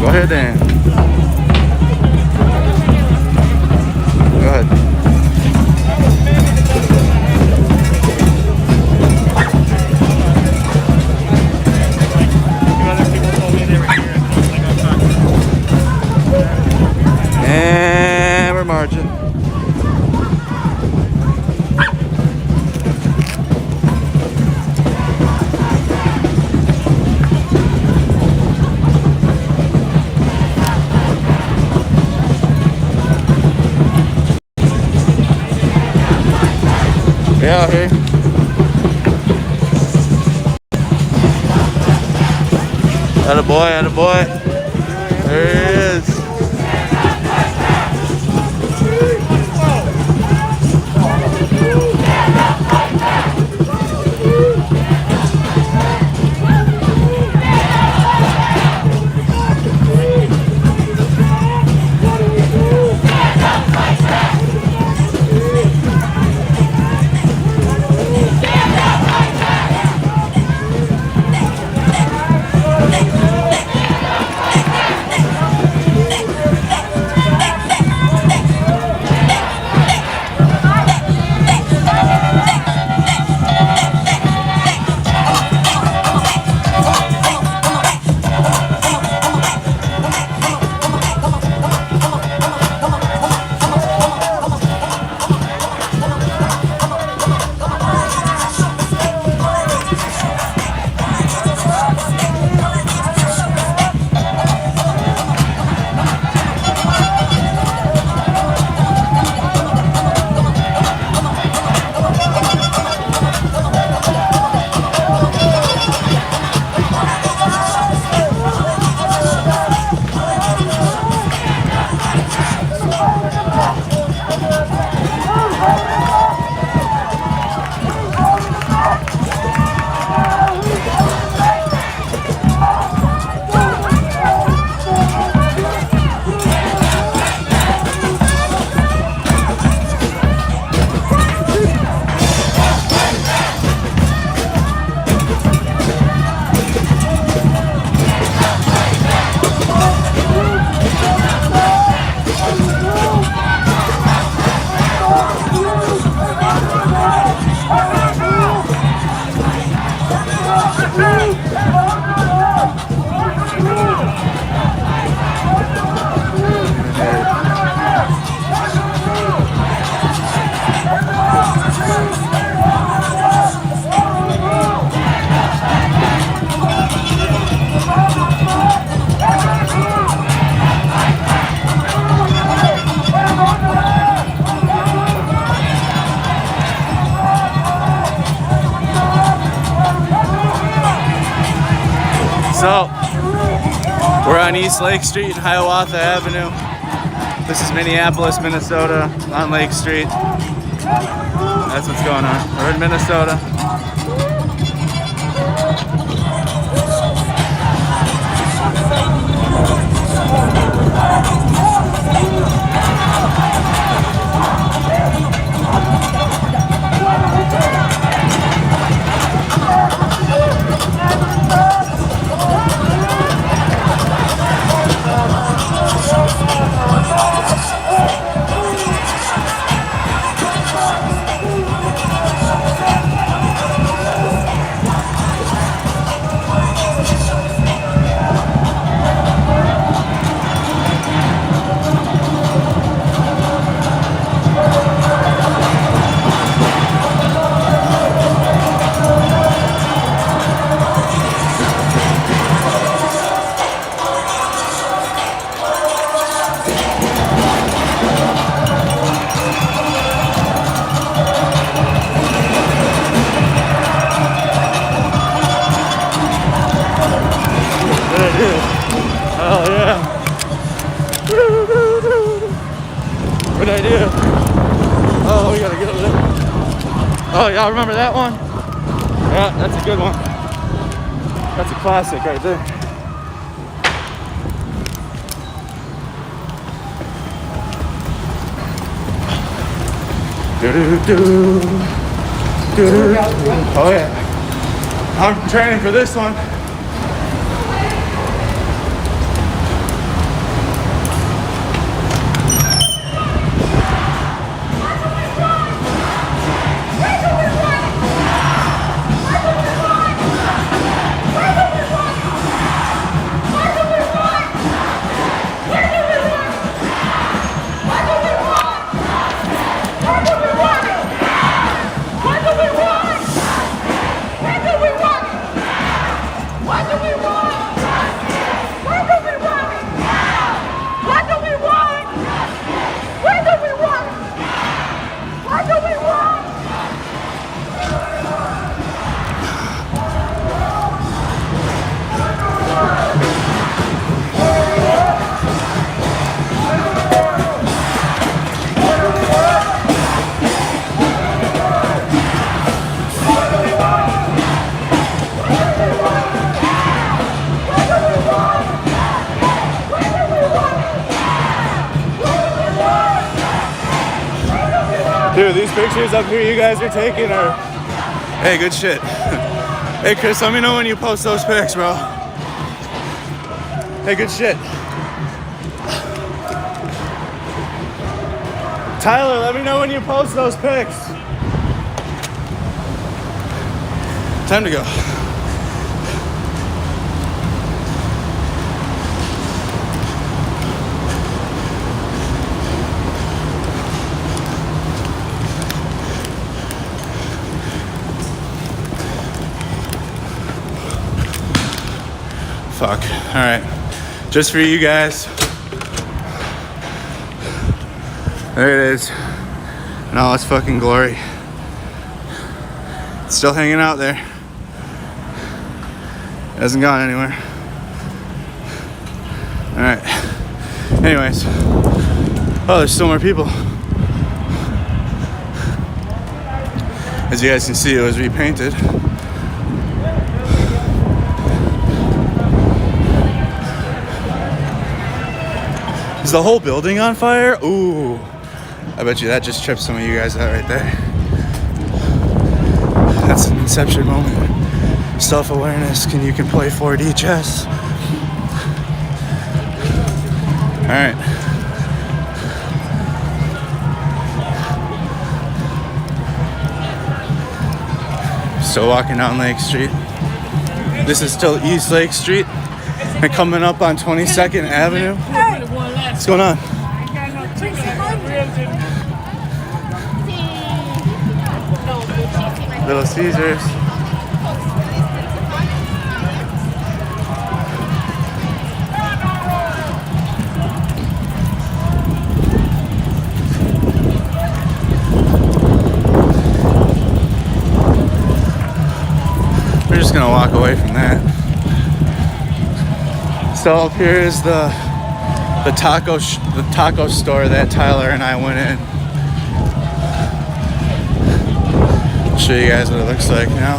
Go ahead then. Go ahead. And we're marching. Yeah, okay. Attaboy, attaboy. There he is. So, we're on East Lake Street and Hiawatha Avenue. This is Minneapolis, Minnesota, on Lake Street. That's what's going on. We're in Minnesota. Oh yeah. Good idea. Oh, we gotta get over there. Oh, y'all remember that one? Yeah, that's a good one. That's a classic right there. Oh yeah. I'm training for this one. Dude, these pictures up here you guys are taking are... Hey, good shit. Hey, Chris, let me know when you post those pics, bro. Hey, good shit. Tyler, let me know when you post those pics. Time to go. Fuck. All right. Just for you guys. There it is. In all its fucking glory. It's still hanging out there. It hasn't gone anywhere. All right. Anyways. Oh, there's still more people. As you guys can see, it was repainted. Is the whole building on fire? Ooh. I bet you that just tripped some of you guys out right there. That's an inception moment. Self-awareness, you can play 4D chess. Alright. Still walking down Lake Street. This is still East Lake Street. And coming up on 22nd Avenue. What's going on? Little Caesars. We're just gonna walk away from that. So up here is the taco store that Tyler and I went in. I'll show you guys what it looks like now.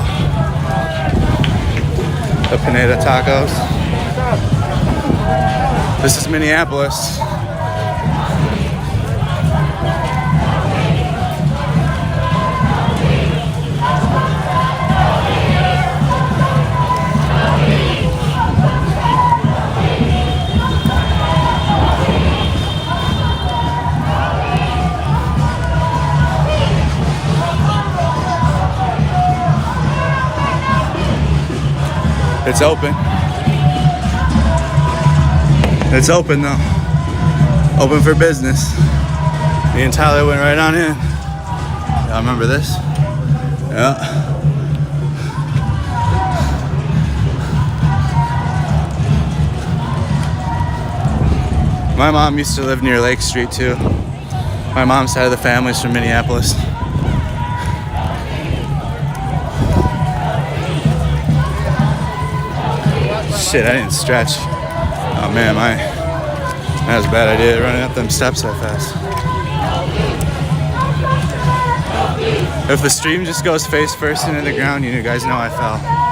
The Pineda Tacos. This is Minneapolis. It's open. It's open though. Open for business. Me and Tyler went right on in. Y'all remember this? Yeah. My mom used to live near Lake Street too. My mom's side of the family's from Minneapolis. Shit, I didn't stretch. man, that was a bad idea running up them steps that fast. If the stream just goes face first into the ground, you guys know I fell.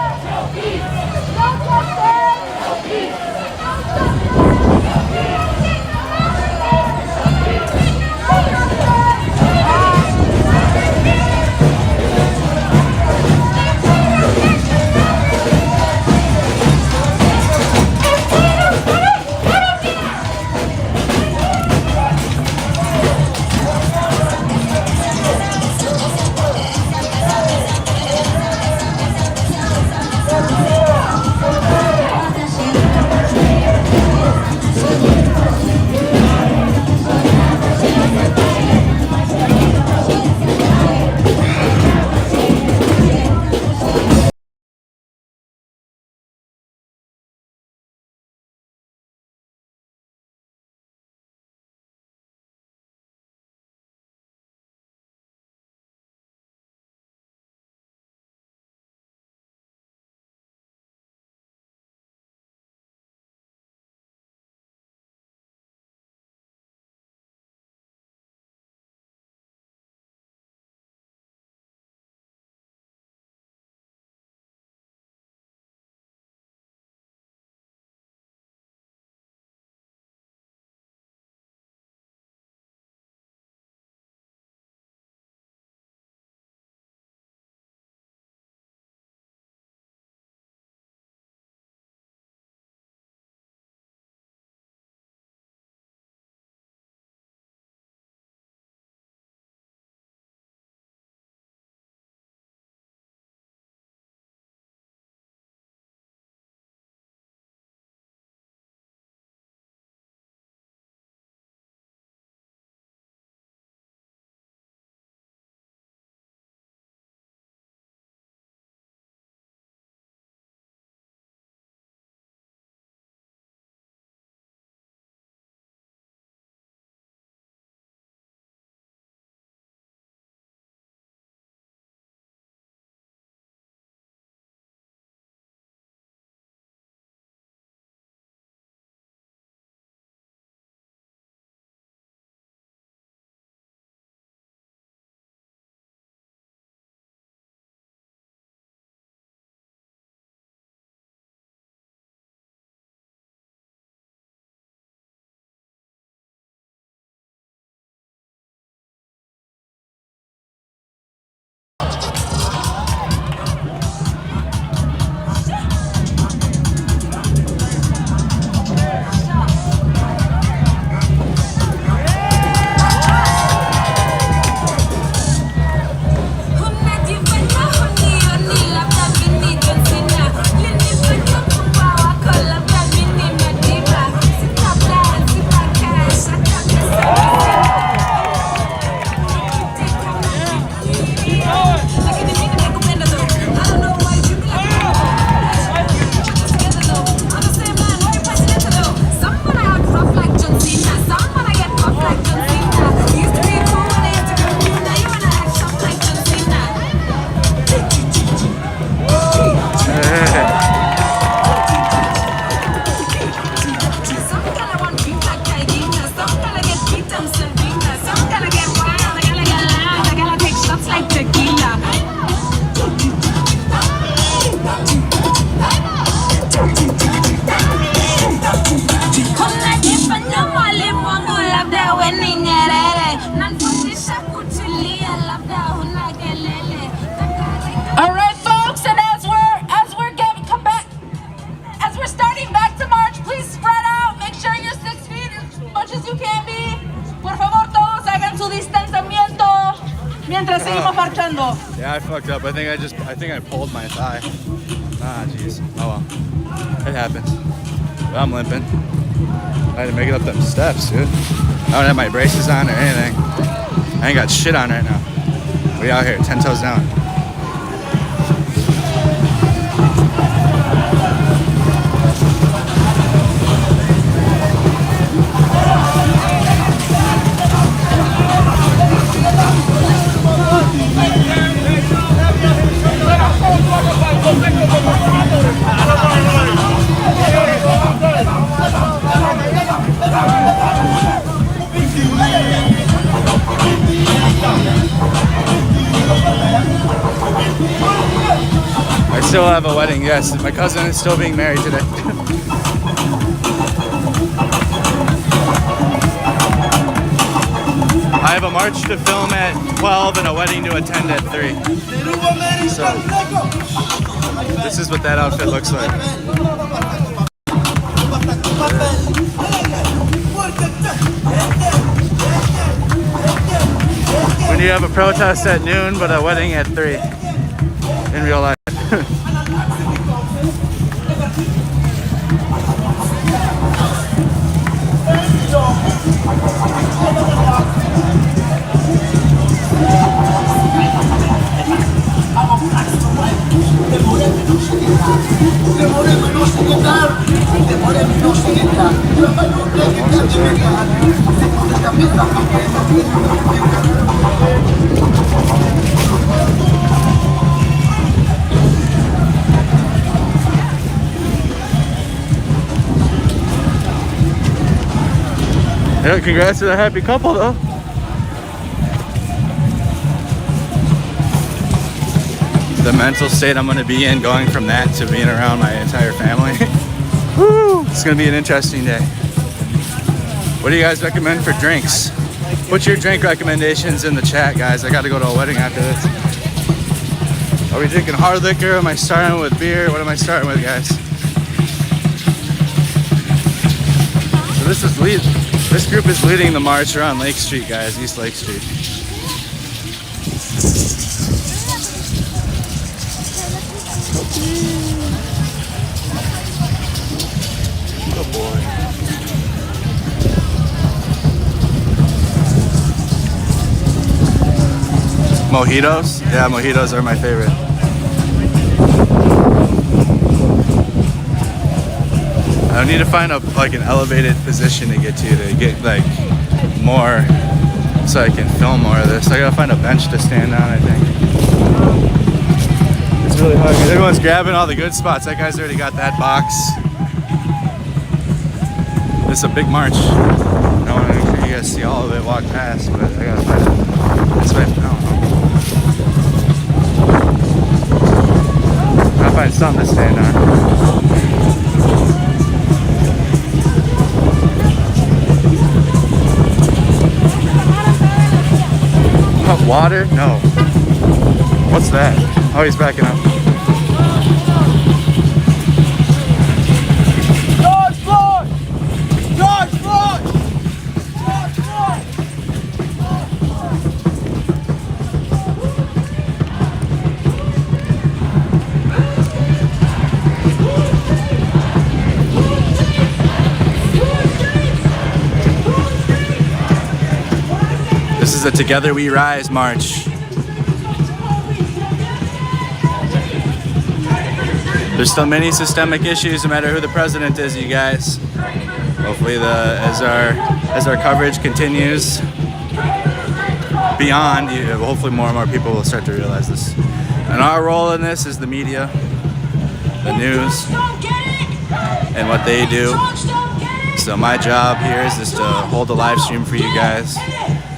mientras seguimos marchando. Yeah, I fucked up. I think I pulled my thigh. Ah, jeez. Oh well. It happens. But I'm limping. I had to make it up them steps, dude. I don't have my braces on or anything. I ain't got shit on right now. We out here, 10 toes down. still have a wedding, yes. My cousin is still being married today. I have a march to film at 12 and a wedding to attend at 3. So, this is what that outfit looks like. When you have a protest at noon but a wedding at 3 in real life. Yeah, congrats to the happy couple though. The mental state I'm gonna be in going from that to being around my entire family. Woo! It's gonna be an interesting day. What do you guys recommend for drinks? Put your drink recommendations in the chat, guys. I gotta go to a wedding after this. Are we drinking hard liquor? Am I starting with beer? What am I starting with, guys? So this group is leading the march around Lake Street, guys, East Lake Street. Oh boy. Mojitos? Yeah, mojitos are my favorite. I need to find like an elevated position to get like more, so I can film more of this. I gotta find a bench to stand on, I think. It's really hard. Everyone's grabbing all the good spots. That guy's already got that box. This is a big march. I don't want to make sure you guys see all of it, walk past, but I gotta find it. This way, I don't know. I'll find something to stand on. Water? No. What's that? Oh, he's backing up. George Floyd! George Floyd! This is a Together We Rise march. There's still many systemic issues no matter who the president is, you guys. Hopefully as our coverage continues beyond, hopefully more and more people will start to realize this. And our role in this is the media, the news, and what they do. So my job here is just to hold the live stream for you guys.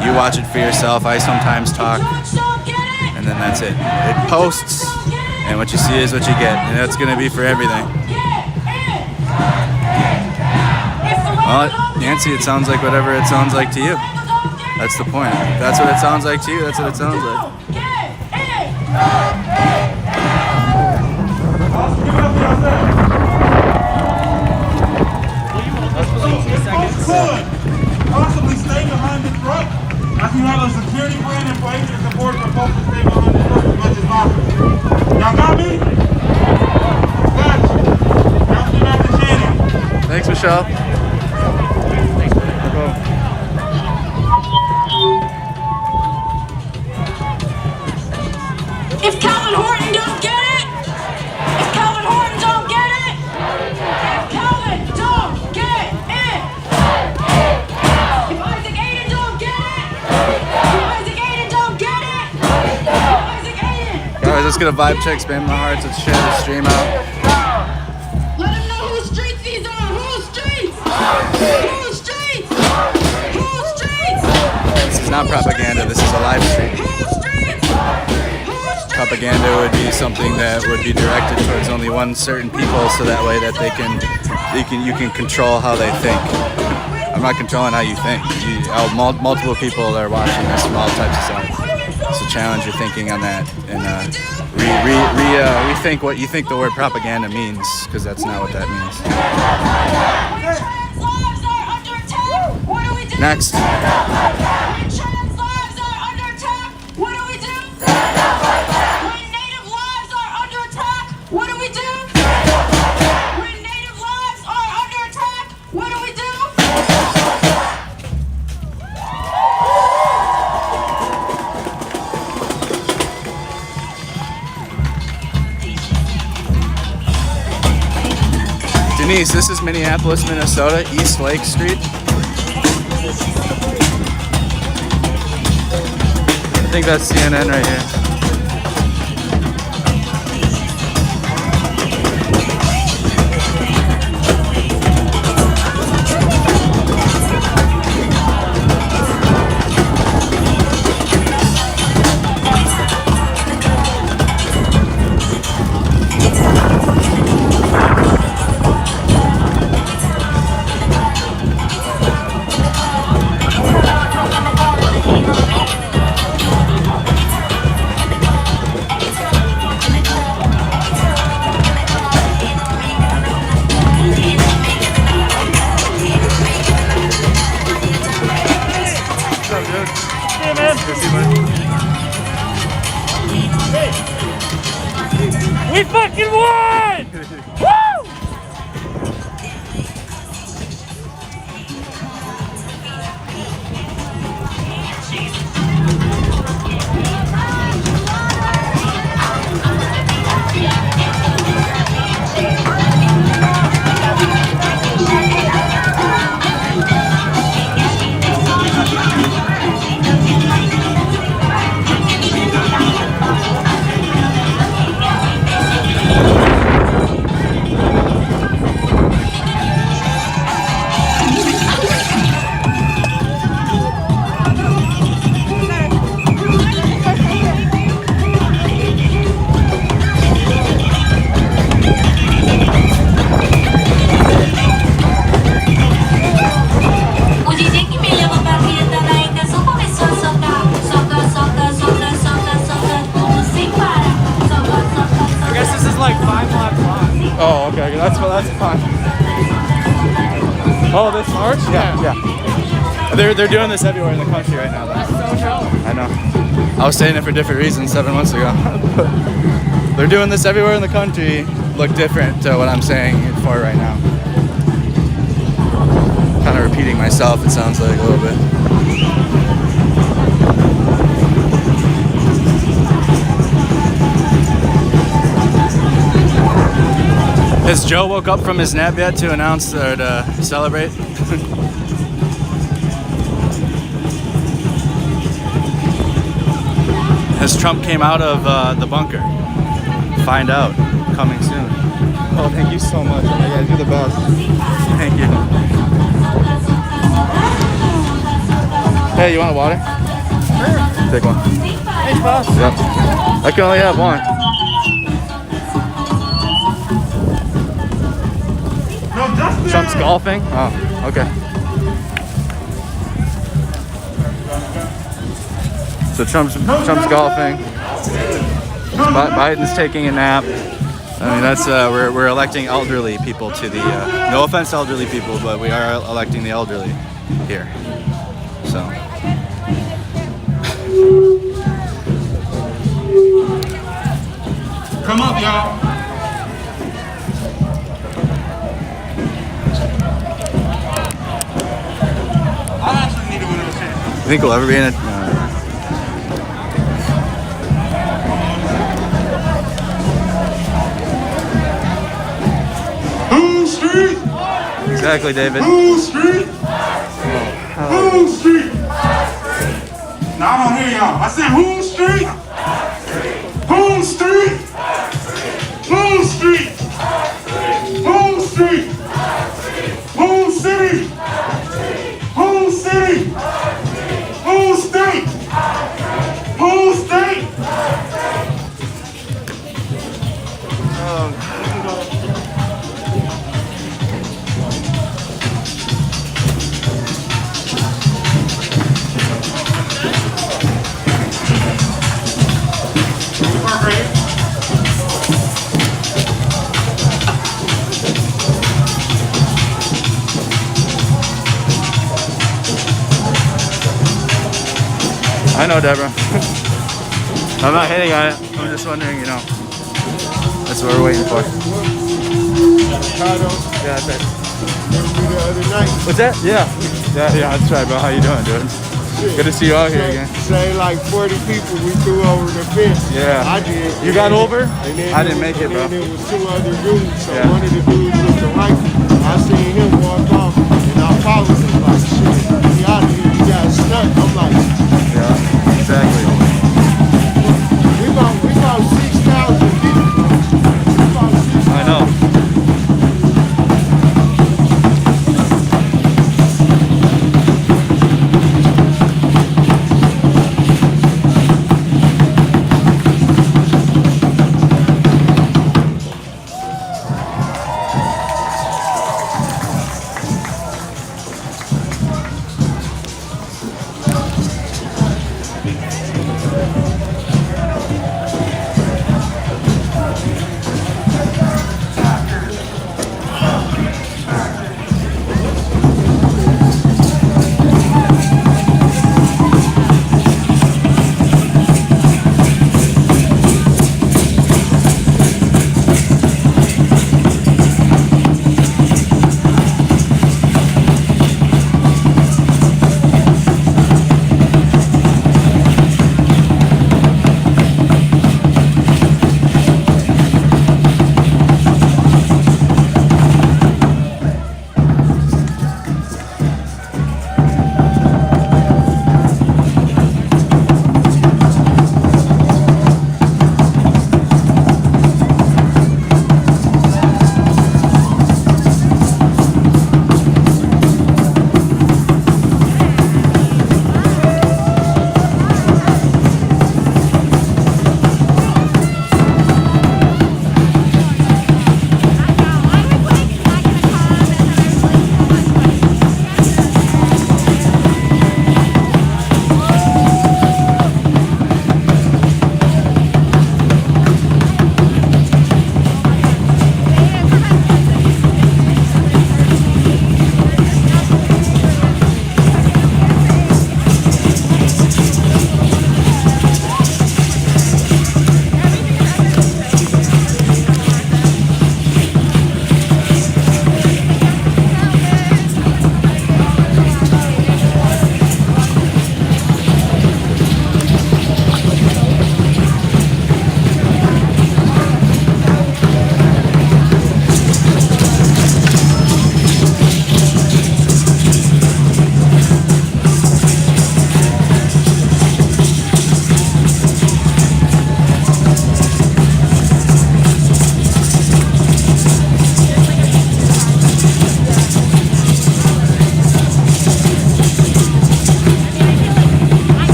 You watch it for yourself. I sometimes talk, and then that's it. It posts, and what you see is what you get, and that's gonna be for everything. Well, Nancy, it sounds like whatever it sounds like to you. That's the point. If that's what it sounds like to you, that's what it sounds like. Possibly stay behind the truck. I can have a security plan in place to support the folks to stay behind the truck as much as possible. Y'all got me? Got you. Y'all still have the channel. Thanks, Michelle. Thanks, man. If Calvin Horton don't get it, if Calvin Horton don't get it, if Calvin don't get it, if Isaac Aiden don't get it, if Isaac Aiden don't get it, if Isaac Aiden. Guys, let's get a vibe check, spam my hearts, let's share the stream out. Let him know whose streets these are. Whose streets? Whose streets? Whose streets? This is not propaganda, this is a live stream. Whose streets? Whose streets? propaganda would be something that would be directed towards only one certain people, so that way that you can control how they think. I'm not controlling how you think. Multiple people are watching this from all types of sides. So challenge your thinking on that, and rethink what you think the word propaganda means, because that's not what that means. Next. Denise, this is Minneapolis, Minnesota, East Lake Street. I think that's CNN right here. We fucking won! Woo! Oh, okay, that's fine. Oh, this march? Yeah. They're doing this everywhere in the country right now. That's so dope. I know. I was saying it for different reasons 7 months ago. They're doing this everywhere in the country. Look different to what I'm saying it for right now. Kind of repeating myself, it sounds like a little bit. Has Joe woke up from his nap yet to announce or to celebrate? Has Trump came out of the bunker? Find out. Coming soon. Oh, thank you so much. Oh my God, you're the best. Thank you. Hey, you want a water? Sure. Take one. Thanks, boss. Yep. I can only have one. Trump's golfing? Oh, okay. So Trump's golfing. Biden's taking a nap. I mean, that's we're electing elderly people to the. No offense, to elderly people, but we are electing the elderly here. So. Come up, y'all. You think we'll ever be in it? Who Street? Exactly, David. Who Street? Who Street? No, I don't hear y'all. I said who Street? Who Street? Who Street? Who Street? Who City? Who City? Who State? Who State? I know, Deborah. I'm not hitting on it. I'm just wondering, you know. That's what we're waiting for. Ricardo, Yeah, that's it. the other night. What's that? Yeah, that's right, bro. How you doing, dude? Good to see you out here again. Say like 40 people we threw over the fence. Yeah. I did. You got over? And then I didn't make it, bro. And then there was 2 other dudes. So Yeah. one of the dudes with the rifle, I seen him walk off, and I followed him like, shit, he out of here. He got stuck. I'm like, yeah, exactly. We about 6,000 people. I know.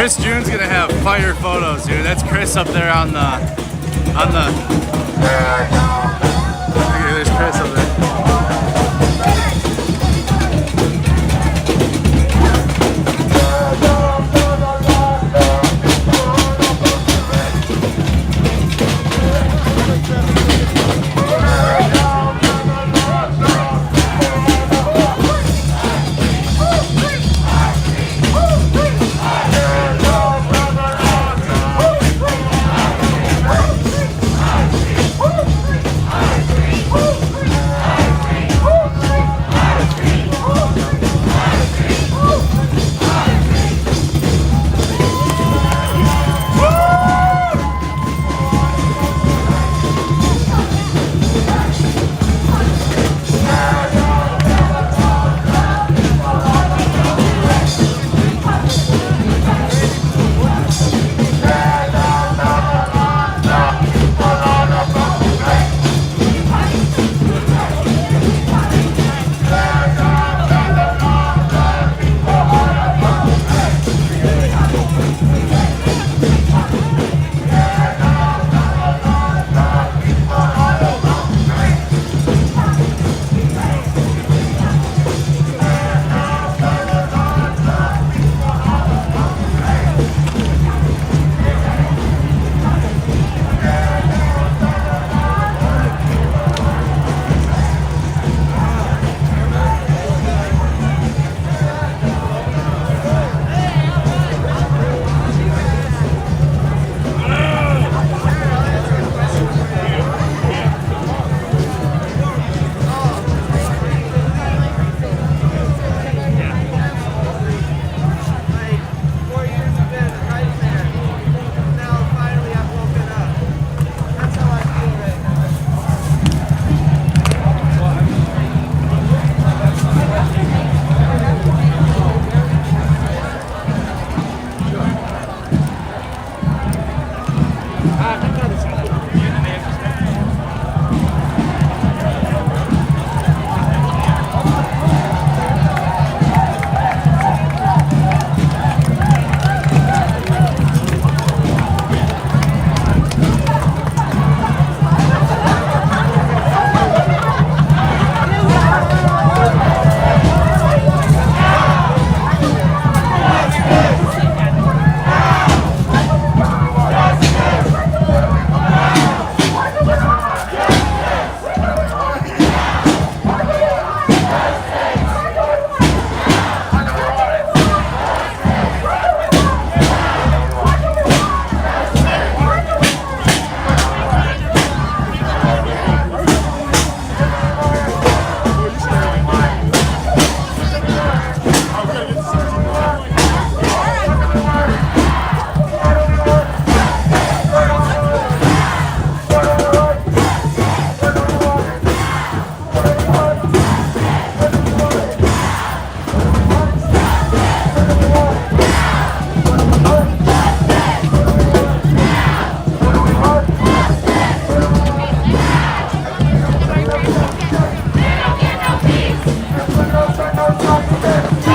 Chris June's gonna have fire photos, dude. That's Chris up there on the. Okay, there's Chris up